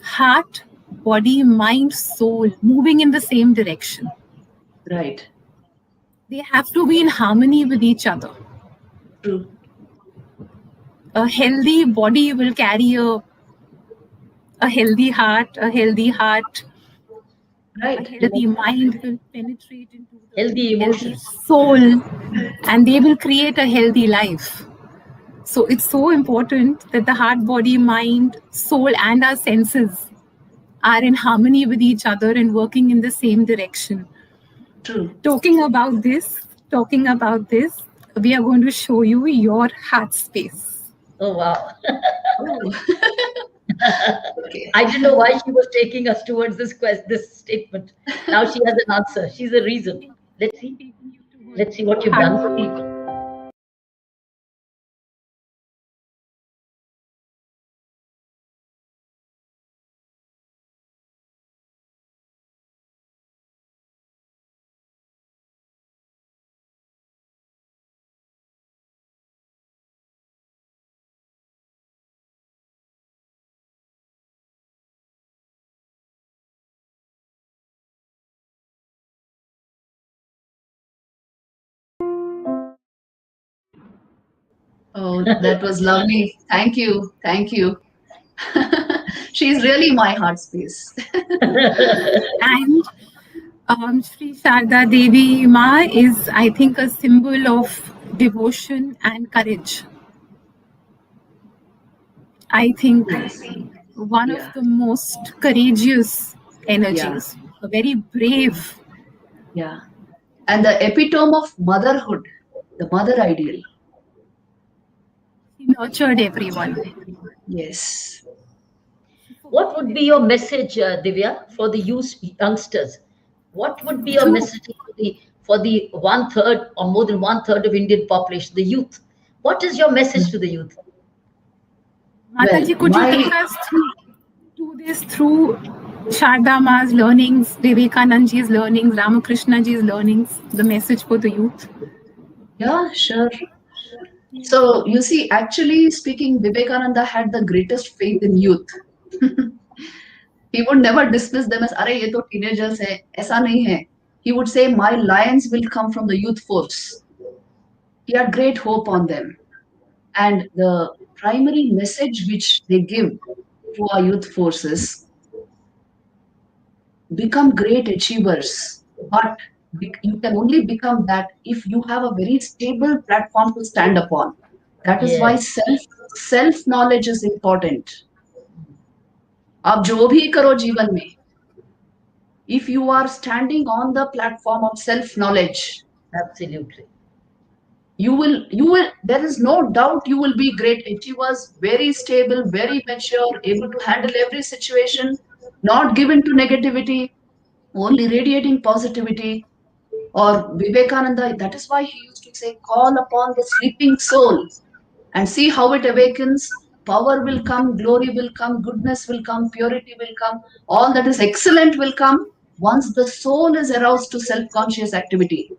S1: heart, body, mind, soul moving in the same direction.
S3: Right.
S1: They have to be in harmony with each other.
S3: True.
S1: A healthy body will carry a healthy heart. A healthy heart,
S3: right.
S1: A healthy mind will penetrate into the
S2: healthy emotions,
S1: soul, and they will create a healthy life. So it's so important that the heart, body, mind, soul, and our senses are in harmony with each other and working in the same direction.
S3: True.
S1: Talking about this, we are going to show you your heart space.
S2: Oh, wow.
S3: Okay.
S2: I didn't know why she was taking us towards this statement. Now she has an answer. She's a reason. Let's see what you've done for people.
S3: Oh, that was lovely. Thank you. Thank you. She's really my heart space.
S1: And Sri Sharda Devi Ma is, I think, a symbol of devotion and courage. I think
S3: Yes.
S1: one
S3: Yeah.
S1: of the most courageous energies, a very brave.
S3: Yeah. And the epitome of motherhood, the mother ideal.
S1: She nurtured everyone.
S3: Yes.
S2: What would be your message, Divya, for the youth, youngsters? What would be your
S1: To
S2: message for the one third or more than one third of Indian population, the youth? What is your message to the youth?
S3: Well,
S1: Mataji, could you
S3: my
S1: take us through this through Sharda Ma's learnings, Vivekanandaji's learnings, Ramakrishnaji's learnings, the message for the youth?
S3: yeah, sure. So you see, actually speaking, Vivekananda had the greatest faith in youth. He would never dismiss them as अरे ये तो teenagers है ऐसा नहीं है. He would say my lions will come from the youth force. He had great hope on them, and the primary message which they give to our youth forces: become great achievers, but you can only become that if you have a very stable platform to stand upon. That is why
S2: Yes,
S3: self knowledge is important. आप जो भी करो जीवन में, if you are standing on the platform of self knowledge,
S2: absolutely.
S3: you will there is no doubt you will be great achievers, very stable, very mature, able to handle every situation, not given to negativity, only radiating positivity. Or Vivekananda, that is why he used to say, call upon the sleeping soul and see how it awakens. Power will come, glory will come, goodness will come, purity will come, all that is excellent will come once the soul is aroused to self conscious activity.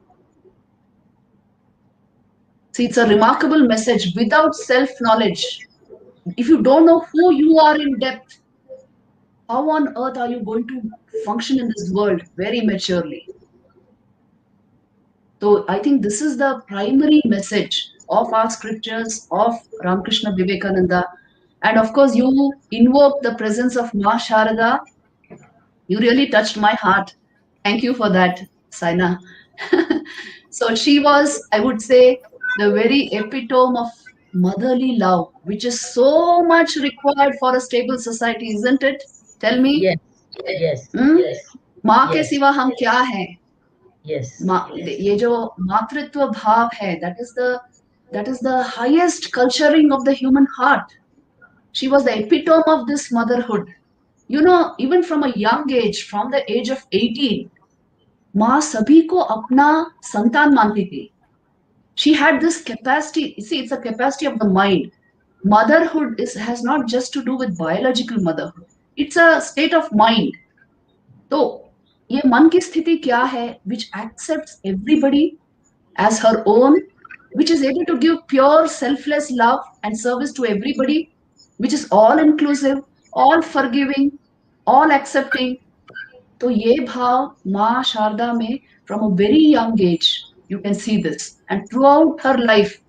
S3: See, it's a remarkable message. Without self knowledge, if you don't know who you are in depth, how on earth are you going to function in this world very maturely? So I think this is the primary message of our scriptures, of Ramakrishna Vivekananda. And of course, you invoke the presence of Ma Sharada. You really touched my heart. Thank you for that, Saina. So she was, I would say, the very epitome of motherly love, which is so much required for a stable society, isn't it? Tell me,
S2: Yes, yes,
S3: hmm? माँ के
S2: yes,
S3: सिवा हम क्या हैं?
S2: yes,
S3: ये जो मातृत्व भाव है, that is the highest culturing of the human heart. She was the epitome of this motherhood. You know, even from a young age, from the age of 18, माँ सभी को अपना संतान मानती थी. She had this capacity. See, it's a capacity of the mind. Motherhood has not just to do with biological motherhood. It's a state of mind. तो ये मन की स्थिति क्या है, which accepts everybody as her own, which is able to give pure selfless love and service to everybody, which is all inclusive, all forgiving, all accepting. तो ये भाव माँ शारदा में from a very young age you can see this, and throughout her life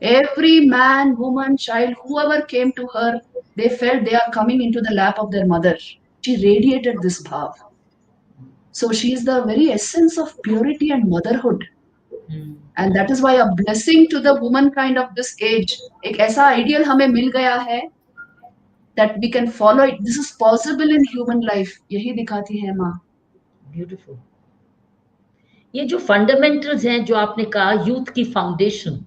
S3: every man, woman, child, whoever came to her, they felt they are coming into the lap of their mother. She radiated this bhav. So she is the very essence of purity and motherhood. And that is why a blessing to the womankind of this age, एक ऐसा ideal हमें मिल गया है that we can follow it. This is possible in human life. यही दिखाती है माँ.
S2: Beautiful. ये जो फंडामेंटल्स हैं जो आपने कहा, यूथ की फाउंडेशन,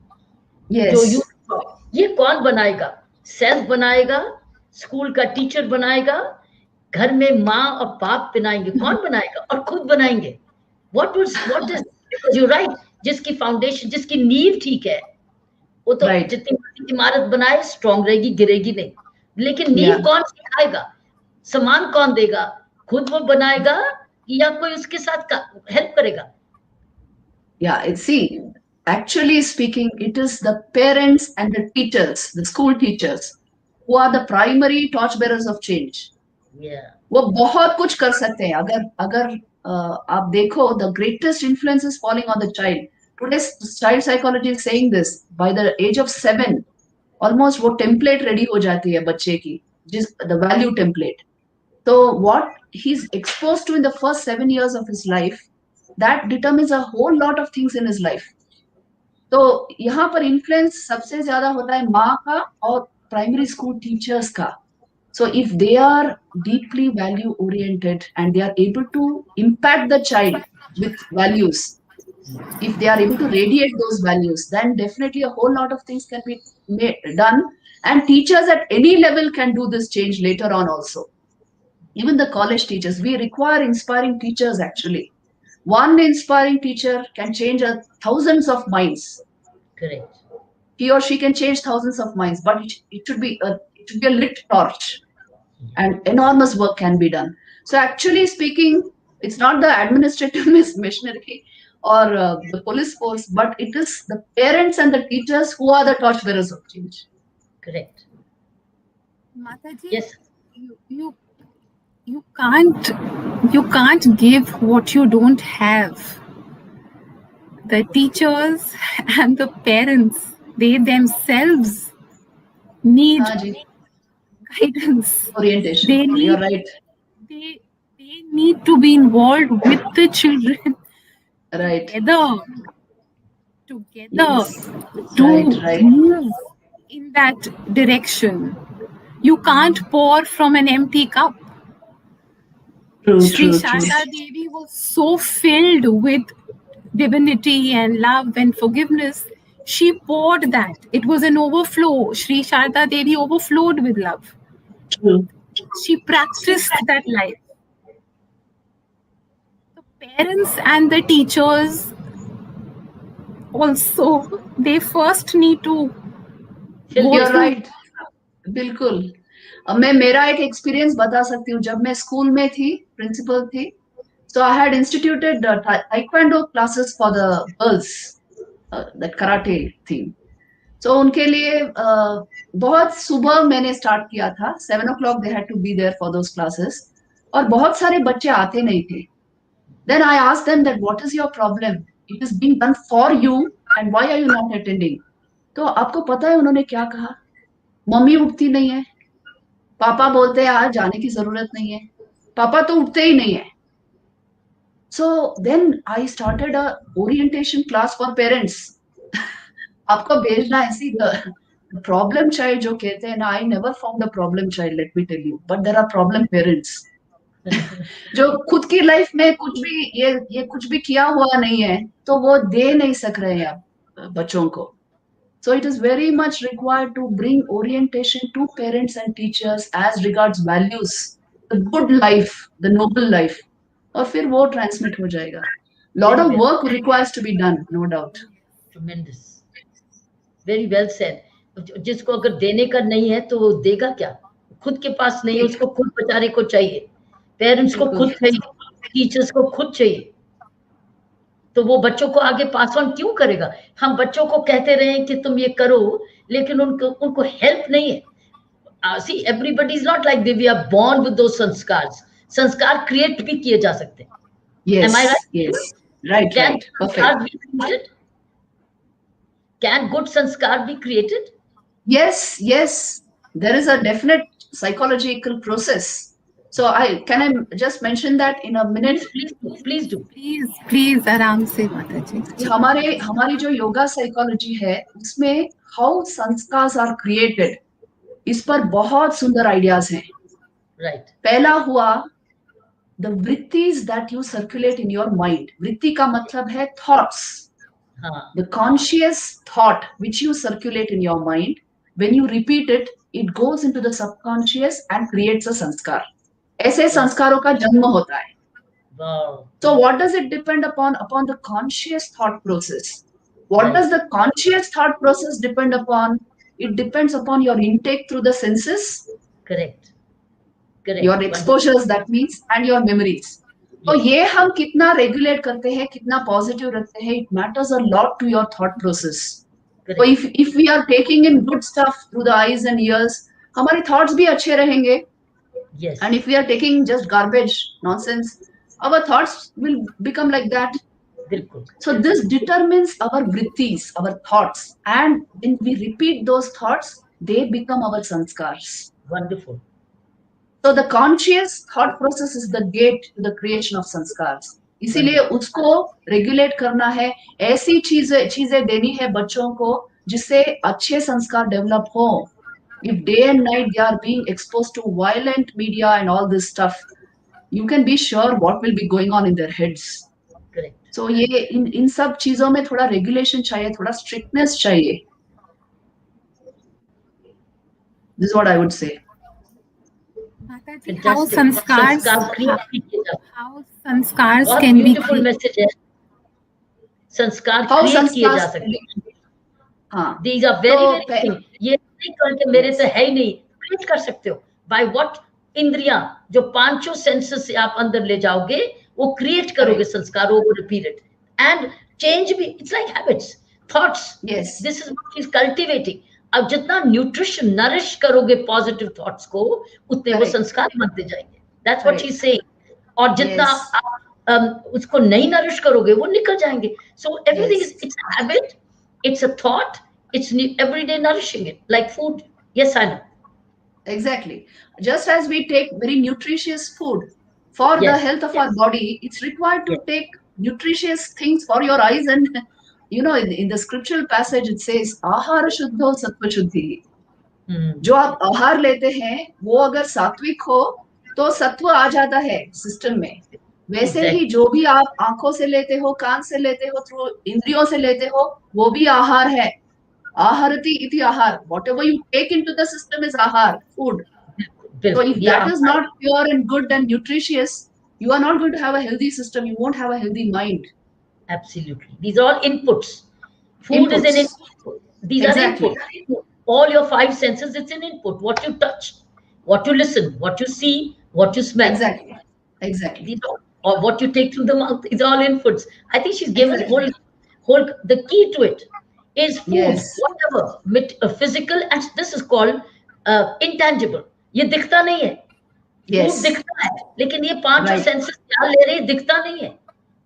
S2: जो
S3: Yes.
S2: यूथ, ये कौन बनाएगा? सेल्फ बनाएगा, स्कूल का टीचर बनाएगा, घर में माँ और बाप बनाएंगे, कौन बनाएगा? और खुद बनाएंगे. What is because you right, जिसकी फाउंडेशन, जिसकी नींव ठीक है, वो तो
S3: Right.
S2: जितनी बड़ी इमारत बनाए स्ट्रांग रहेगी, गिरेगी नहीं. लेकिन नींव
S3: Yeah.
S2: कौन सिखाएगा? सामान कौन देगा? खुद वो बनाएगा या कोई उसके साथ हेल्प करेगा?
S3: Yeah, see, actually speaking, it is the parents and the teachers, the school teachers, who are the primary torchbearers of change.
S2: Yeah.
S3: वो बहुत कुछ कर सकते हैं. अगर अगर आप देखो, the greatest influence is falling on the child. Today's child psychology is saying this. By the age of 7, almost वो template ready हो जाती है बच्चे की, the value template. So what he's exposed to in the first 7 years of his life, that determines a whole lot of things in his life. तो यहाँ पर influence सबसे ज्यादा होता है माँ का और प्राइमरी स्कूल टीचर्स का. So if they are deeply value oriented and they are able to impact the child with values, if they are able to radiate those values, then definitely a whole lot of things can be done. And teachers at any level can do this change later on also. Even the college teachers, we require inspiring teachers actually. One inspiring teacher can change thousands of minds.
S2: Correct.
S3: He or she can change thousands of minds, but it should be a lit torch, and enormous work can be done. So actually speaking, it's not the administrative machinery or the police force, but it is the parents and the teachers who are the torchbearers of change.
S2: Correct.
S1: Mataji,
S2: Yes.
S1: You can't give what you don't have. The teachers and the parents, they themselves need guidance.
S3: Orientation. You're right.
S1: They need to be involved with the children.
S3: Right.
S1: Together
S3: Yes.
S1: to
S3: Right.
S1: move in that direction. You can't pour from an empty cup. Sri Sharda Devi was so filled with divinity and love and forgiveness. She poured that. It was an overflow. Sri Sharda Devi overflowed with love.
S3: True.
S1: She practiced that life. The parents and the teachers also, they first need to go
S3: You're
S1: through.
S3: right. बिल्कुल. अब मैं मेरा एक experience बता सकती हूँ. जब मैं स्कूल में थी, प्रिंसिपल थी, so I had instituted taekwondo classes for the girls, that karate thing. So उनके लिए बहुत सुबह मैंने स्टार्ट किया था. 7 o'clock they had to be there for those classes. और बहुत सारे बच्चे आते नहीं थे. Then I asked them that what is your problem? It is being done for you and why are you not attending? तो आपको पता है उन्होंने क्या कहा? मम्मी उठती नहीं है, पापा बोलते हैं आज जाने की जरूरत नहीं है, पापा तो उठते ही नहीं है. So then I started a orientation class for parents. आपको भेजना है. See, the problem child जो कहते हैं ना, I never found a problem child, let me tell you, but there are problem parents. जो खुद की लाइफ में कुछ भी ये कुछ भी किया हुआ नहीं है, तो वो दे नहीं सक रहे हैं आप बच्चों को. So it is very much required to bring orientation to parents and teachers as regards values, the good life, the noble life, और फिर वो transmit हो जाएगा. Lot of work requires to be done, no doubt.
S2: Tremendous. Very well said. जिसको अगर देने का नहीं है तो वो देगा क्या? खुद के पास नहीं है, उसको खुद बेचारे को चाहिए. पेरेंट्स को खुद चाहिए, टीचर्स को खुद चाहिए. तो वो बच्चों को आगे पास ऑन क्यों करेगा? हम बच्चों को कहते रहे कि तुम ये करो, लेकिन उनको हेल्प नहीं है. See, everybody is not like we are born with those sanskars. संस्कार क्रिएट भी किए जा सकते हैं.
S3: Yes.
S2: Am I right?
S3: Yes. Right.
S2: Can
S3: Right. Perfect.
S2: be created? Can good sanskar be created?
S3: Yes. Yes. There is a definite psychological process. So can I just mention that in a minute?
S2: Please do.
S1: Please आराम से माताजी.
S3: हमारी जो yoga psychology है, उसमें how संस्कार्स are created, इस पर बहुत सुंदर आइडियाज हैं.
S2: Right.
S3: पहला हुआ the vrittis that you circulate in your mind. वृत्ति का मतलब है thoughts. The conscious thought which you circulate in your mind, when you repeat it, it goes into the subconscious and creates a sanskar. ऐसे संस्कारों का जन्म होता है.
S2: Wow.
S3: So what does it depend upon? Upon the conscious thought process. What does the conscious thought process depend upon? It depends upon your intake through the senses.
S2: Correct.
S3: Your exposures, that means, and your memories. तो ये हम कितना regulate करते हैं, कितना positive रखते हैं, it matters a lot to your thought process. So if we are taking in good stuff through the eyes and ears, हमारे thoughts भी अच्छे रहेंगे.
S2: Yes.
S3: And if we are taking just garbage, nonsense, our thoughts will become like that. So this determines our vrittis, our thoughts, and when we repeat those thoughts, they become our sanskars.
S2: Wonderful.
S3: So the conscious thought process is the gate to the creation of sanskars. इसीलिए उसको regulate करना है, ऐसी चीजें देनी है बच्चों को जिससे अच्छे संस्कार डेवलप हो. If day and night they are being exposed to violent media and all this stuff, you can be sure what will be going on in their heads.
S2: Correct.
S3: So ये इन सब चीजों में थोड़ा रेगुलेशन चाहिए, थोड़ा strictness चाहिए. This is what I would say.
S1: Mataji, how
S2: संस्कार
S1: sanskars
S2: create किए जाते हैं.
S1: how sanskars
S2: बहुत
S1: can be
S2: ब्यूटीफुल मैसेज है. संस्कार
S3: How
S2: क्रिएट किए जा
S3: संस्कार
S2: सकते हैं.
S3: हाँ,
S2: These are very
S3: तो
S2: very thing. ये नहीं करके मेरे से है ही नहीं, क्रिएट कर सकते हो. By what इंद्रियां जो पांचों सेंसेस से आप अंदर ले जाओगे, वो क्रिएट करोगे संस्कारों को, रिपीट इट एंड चेंज भी. It's like habits, thoughts.
S3: Yes.
S2: This is what is cultivating. अब जितना न्यूट्रिशन नरिश करोगे पॉजिटिव थॉट्स को, उतने वो
S3: Correct.
S2: संस्कार बनते जाएंगे. That's what she is saying. और जितना
S3: Yes.
S2: आप उसको नहीं नरिश करोगे, वो निकल जाएंगे. So everything is, it's a habit, it's a thought, it's everyday nourishing it like food. Yes, I know.
S3: Exactly. Just as we take very nutritious food for the
S2: Yes.
S3: health of our body, it's required to take nutritious things for your eyes. And you know, in the scriptural passage it says ahara shuddho sattva shuddhi. जो आप आहार लेते हैं वो अगर सात्विक हो तो सत्व आ जाता है सिस्टम में. वैसे ही जो भी आप आंखों से लेते हो, कान से लेते हो, थ्रू इंद्रियों से लेते हो, वो भी आहार है. आहारति इति आहार. Whatever you take into the system is ahar, food. So if that is not pure and good and nutritious, you are not going to have a healthy system. You won't have a healthy mind.
S2: Absolutely. These are all inputs. Food is an input. These
S3: Exactly.
S2: are inputs. All your five senses, it's an input. What you touch, what you listen, what you see, what you smell.
S3: Exactly. Exactly.
S2: These are, or what you take through the mouth. These are all inputs. I think she's given whole the key to it is food.
S3: Yes.
S2: Whatever physical, and this is called intangible. ये दिखता नहीं है.
S3: Yes.
S2: Food दिखता है, लेकिन ये पांच
S3: Right.
S2: Senses क्या ले रहे हैं, दिखता नहीं है.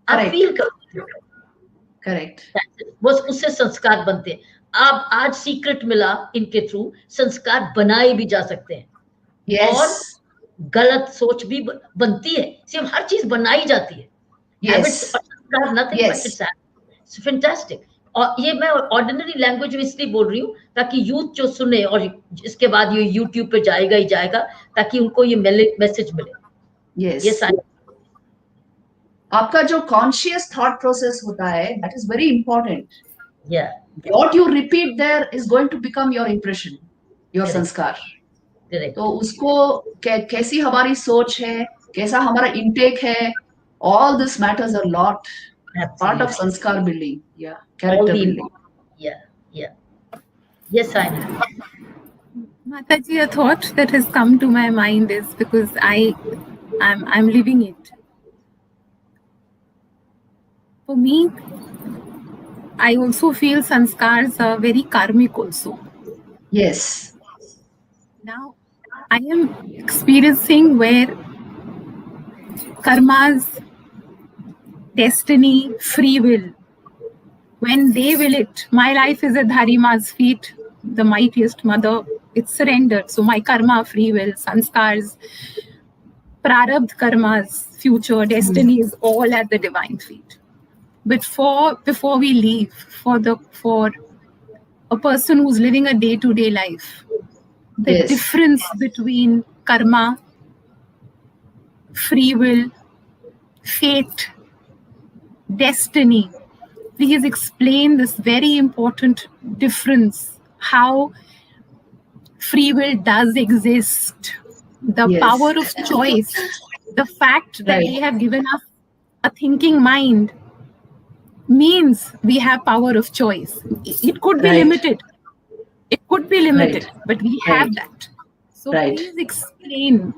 S2: आप
S3: Correct.
S2: फील करो.
S3: Correct.
S2: बस उससे संस्कार बनते हैं. आप आज सीक्रेट मिला इनके थ्रू, संस्कार बनाए भी जा सकते हैं.
S3: Yes.
S2: और गलत सोच भी बनती है. सिर्फ हर चीज बनाई जाती है.
S3: Yes.
S2: Habits और संस्कार, nothing
S3: Yes.
S2: but it's habits. It's fantastic. और ये मैं ऑर्डिनरी लैंग्वेज में इसलिए बोल रही हूँ ताकि यूथ जो सुने, और इसके बाद ये यूट्यूब पे जाएगा ही जाएगा, ताकि उनको ये मैसेज मिले.
S3: Yes.
S2: ये सारी
S3: आपका जो कॉन्शियस थॉट प्रोसेस होता है, that is very important.
S2: yeah
S3: What you repeat there is going to become your impression, your
S2: Correct.
S3: संस्कार.
S2: correct.
S3: तो उसको कैसी हमारी सोच है, कैसा हमारा इंटेक है, all this matters a lot. Part of
S2: Absolutely.
S3: sanskar building. Yeah.
S2: All
S3: Character
S2: the
S3: building.
S2: yeah yes, I know.
S1: Mataji, a thought that has come to my mind is because I'm living it. For me, I also feel sanskars are very karmic also.
S3: Yes.
S1: Now, I am experiencing where karmas, destiny, free will, when they will it, my life is at Dharima's feet, the mightiest mother, it's surrendered. So my karma, free will, sanskars, prarabdh karmas, future, destiny is all at the divine feet. But before we leave, for a person who's living a day-to-day life, the
S3: Yes.
S1: difference between karma, free will, fate, destiny, please explain this very important difference, how free will does exist, the
S3: Yes.
S1: power of choice, the fact that
S3: Right.
S1: they have given us a thinking mind means we have power of choice. It could be
S3: Right.
S1: limited. It could be limited,
S3: Right.
S1: but we have
S3: Right.
S1: that. So
S3: Right.
S1: please explain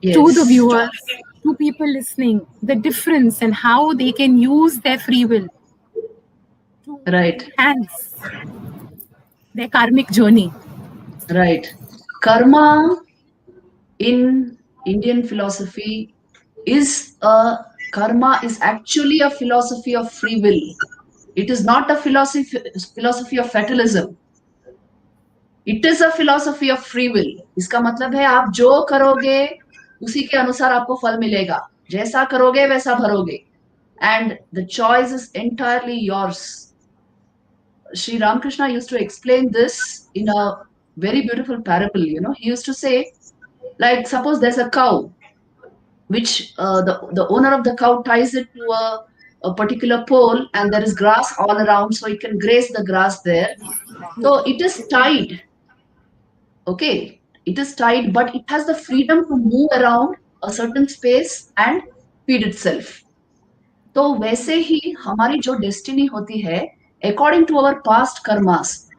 S3: Yes.
S1: to the viewers, to people listening, the difference and how they can use their free will to
S3: Right.
S1: enhance their karmic journey.
S3: Right. Karma in Indian philosophy is actually a philosophy of free will. It is not a philosophy of fatalism. It is a philosophy of free will. इसका मतलब है आप जो करोगे उसी के अनुसार आपको फल मिलेगा. जैसा करोगे वैसा भरोगे, and the choice is entirely yours. Sri Ramakrishna used to explain this in a very beautiful parable. He used to say, like, suppose there's a cow, which the owner of the cow ties it to a particular pole, and there is grass all around, so it can graze the grass there. So it is tied, okay? It is tied, but it has the freedom to move around a certain space and feed itself. तो वैसे ही हमारी जो destiny होती है, according to our past karmas,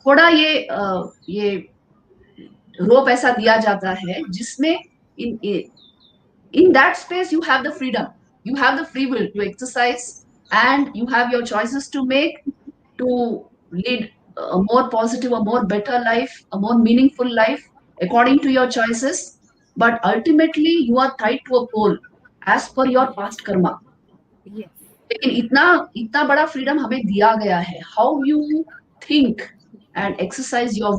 S3: थोड़ा ये रोप ऐसा दिया जाता है जिसमें in that space you have the freedom, you have the free will to exercise, and you have your choices to make, to lead a more positive, a more better life, a more meaningful life according to your choices. But ultimately you are tied to a pole as per your past karma.
S1: Yes.
S3: लेकिन इतना इतना बड़ा freedom हमें दिया गया है. How you think and exercise your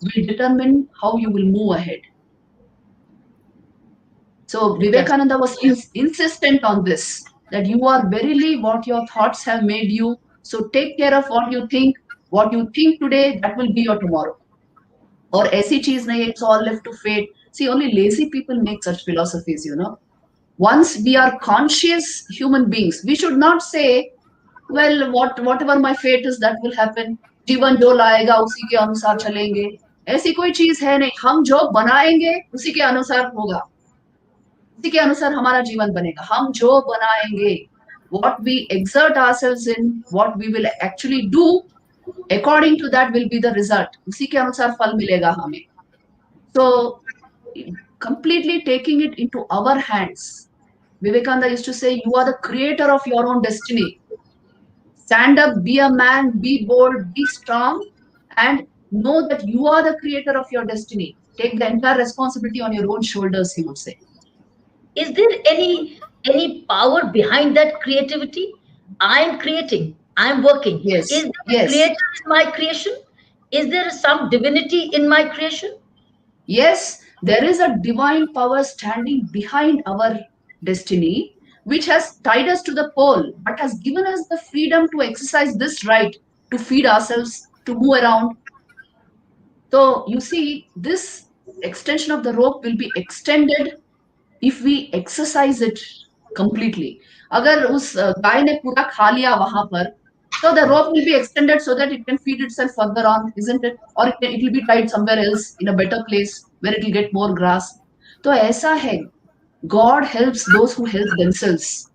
S3: will determine how you will move ahead. So Vivekananda was insistent on this, that you are verily what your thoughts have made you. So take care of what you think. What you think today, that will be your tomorrow. और ऐसी चीज नहीं, it's all left to fate. See, only lazy people make such philosophies. Once we are conscious human beings, we should not say, well, whatever my fate is, that will happen. जीवन जो लाएगा उसी के अनुसार चलेंगे. ऐसी कोई चीज है नहीं. हम जो बनाएंगे उसी के अनुसार होगा, उसी के अनुसार हमारा जीवन बनेगा. हम जो बनाएंगे, what we exert ourselves in, what we will actually do, according to that will be the result. उसी के अनुसार फल मिलेगा हमें. So completely taking it into our hands, Vivekananda used to say, you are the creator of your own destiny. Stand up, be a man, be bold, be strong, and know that you are the creator of your destiny. Take the entire responsibility on your own shoulders, he would say.
S2: Is there any power behind that creativity? I am creating, I am working.
S3: Yes.
S2: Is there a creator in my creation? Is there some divinity in my creation?
S3: Yes, there is a divine power standing behind our destiny, which has tied us to the pole, but has given us the freedom to exercise this right, to feed ourselves, to move around. So you see, this extension of the rope will be extended if we exercise it completely. अगर उस गाय ने पूरा खा लिया वहां पर, so the rope will be extended so that it can feed itself further on, isn't it? Or it will be tied somewhere else in a better place where it will get more grass. तो ऐसा है, God helps those who help themselves.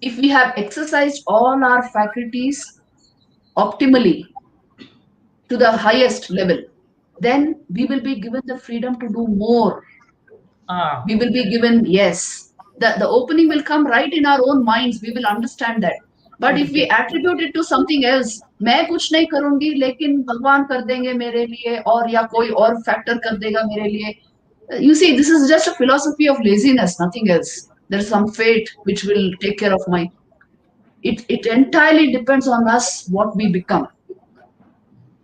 S3: If we have exercised all our faculties optimally to the highest level, then we will be given the freedom to do more. We will be given, yes, the opening will come right in our own minds. We will understand that. But if we attribute it to something else, मैं कुछ नहीं करूंगी लेकिन भगवान कर देंगे मेरे लिए, और या कोई और फैक्टर कर देगा मेरे लिए. You see, this is just a philosophy of laziness, nothing else. There is some fate which will take care of my. It entirely depends on us what we become.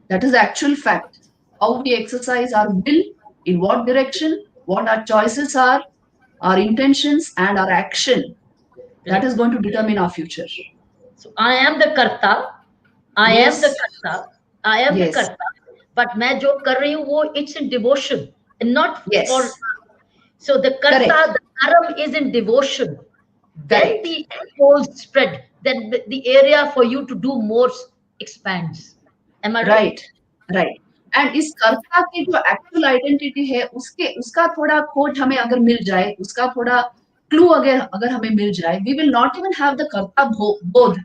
S3: That is the actual fact. How we exercise our will, in what direction, what our choices are, our intentions, and our action. That is going to determine our future.
S2: So I am the karta, I am the karta, I am the karta. But मैं जो कर रही हूँ वो it's in devotion, and not for. So the karta, the karam is in devotion. Then the poles spread. Then the area for you to do more expands. Am I right?
S3: Right. And इस कर्ता की जो actual identity है, उसका थोड़ा खोज हमें अगर मिल जाए, उसका थोड़ा क्लू अगर हमें मिल जाए, we will not even have the कर्ता बोध.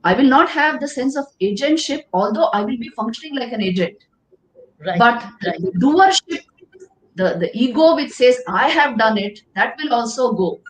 S3: I will not have the sense of agentship, although I will be functioning like an agent.
S2: Right.
S3: But the doership, the ego which says I have done it, that will also go.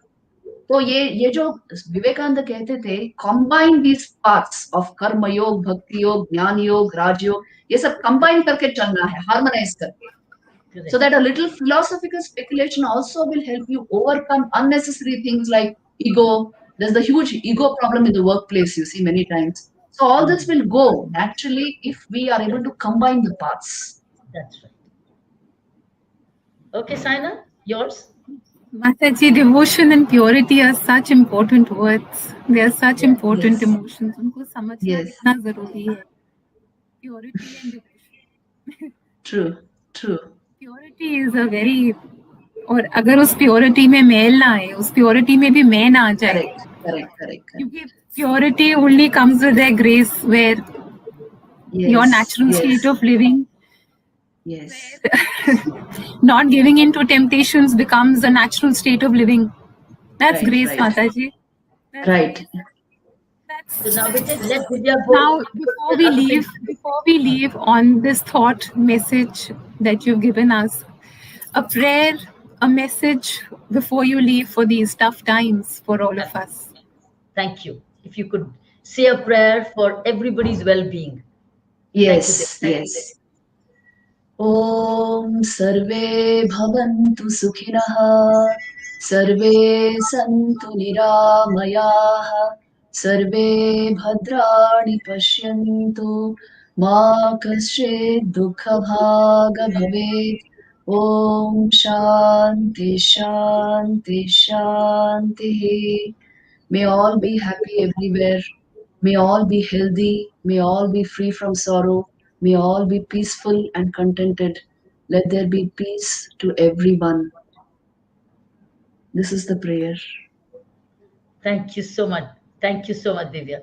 S3: तो ये जो विवेकानंद कहते थे, combine these parts of कर्म योग, भक्ति योग, ज्ञान योग, राजयोग, ये सब combine करके चलना है, harmonize करके. So that a little philosophical speculation also will help you overcome unnecessary things like ego. There's the huge ego problem in the workplace, you see, many times. So all this will go naturally if we are able to combine the parts.
S2: That's right. Okay, Saina, yours?
S1: Mataji, devotion and purity are such important words. They are such important
S3: Yes.
S1: emotions. उनको समझना
S3: Yes.
S1: कितना जरूरी है. Purity and devotion.
S3: True. True.
S1: Purity is a very, और अगर उस purity में मैल ना आए, उस प्योरिटी में भी मैं ना आ जाए.
S3: Correct. Correct. Correct. Correct.
S1: क्योंकि purity only comes with their grace, where
S3: Yes.
S1: your natural
S3: Yes.
S1: state of living,
S3: Yes.
S1: not giving in to temptations, becomes a natural state of living. That's
S3: Right,
S1: grace,
S3: right.
S1: Mataji. That's
S3: Right.
S1: grace. That's
S2: So now, beta, let Divya go.
S1: now before we leave on this thought message that you've given us, a prayer, a message before you leave for these tough times for all of us.
S2: Thank you. If you could say a prayer for everybody's well-being.
S3: Yes. Yes. ॐ सर्वे भवन्तु सुखिनः सर्वे सन्तु निरामयाः सर्वे भद्राणि पश्यन्तु मा कश्चित् दुःखभाग् भवेत् ॐ शान्ति शान्ति शान्तिः May all be happy everywhere. May all be healthy. May all be free from sorrow. May all be peaceful and contented. Let there be peace to everyone. This is the prayer.
S2: Thank you so much. Thank you so much, Divya.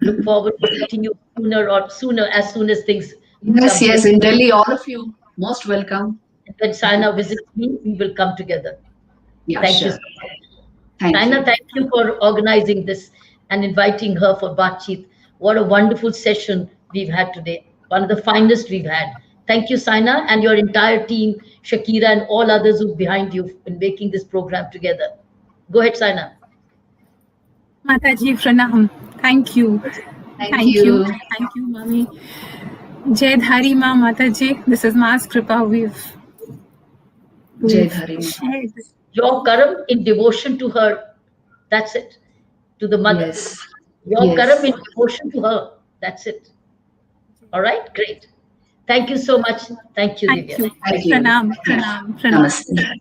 S2: Look forward to meeting you sooner, as soon as things
S3: Yes,
S2: come.
S3: yes, in Delhi, all of you, most welcome.
S2: When Saina visits me, we will come together.
S3: Yeah,
S2: Thank
S3: sure.
S2: you so much.
S3: Thank
S2: Saina,
S3: you.
S2: thank you for organizing this and inviting her for Baatcheet. What a wonderful session we've had today. One of the finest we've had. Thank you, Saina, and your entire team, Shakira, and all others who are behind you in making this program together. Go ahead, Saina.
S1: Mataji, pranam. Thank you.
S3: Thank you.
S1: Thank you, Mami. Jai Dhari Ma Mataji. This is Ma's Kripa.
S3: Jai Dhari Ma.
S1: shared.
S2: Your karam in devotion to her. That's it. To the mother.
S3: Yes.
S2: Your
S3: Yes.
S2: karam in devotion to her. That's it. All right, great. Thank you so much. Thank you,
S1: Thank
S2: Divya.
S1: you.
S3: Thank you.
S1: Pranam.
S3: Namaste.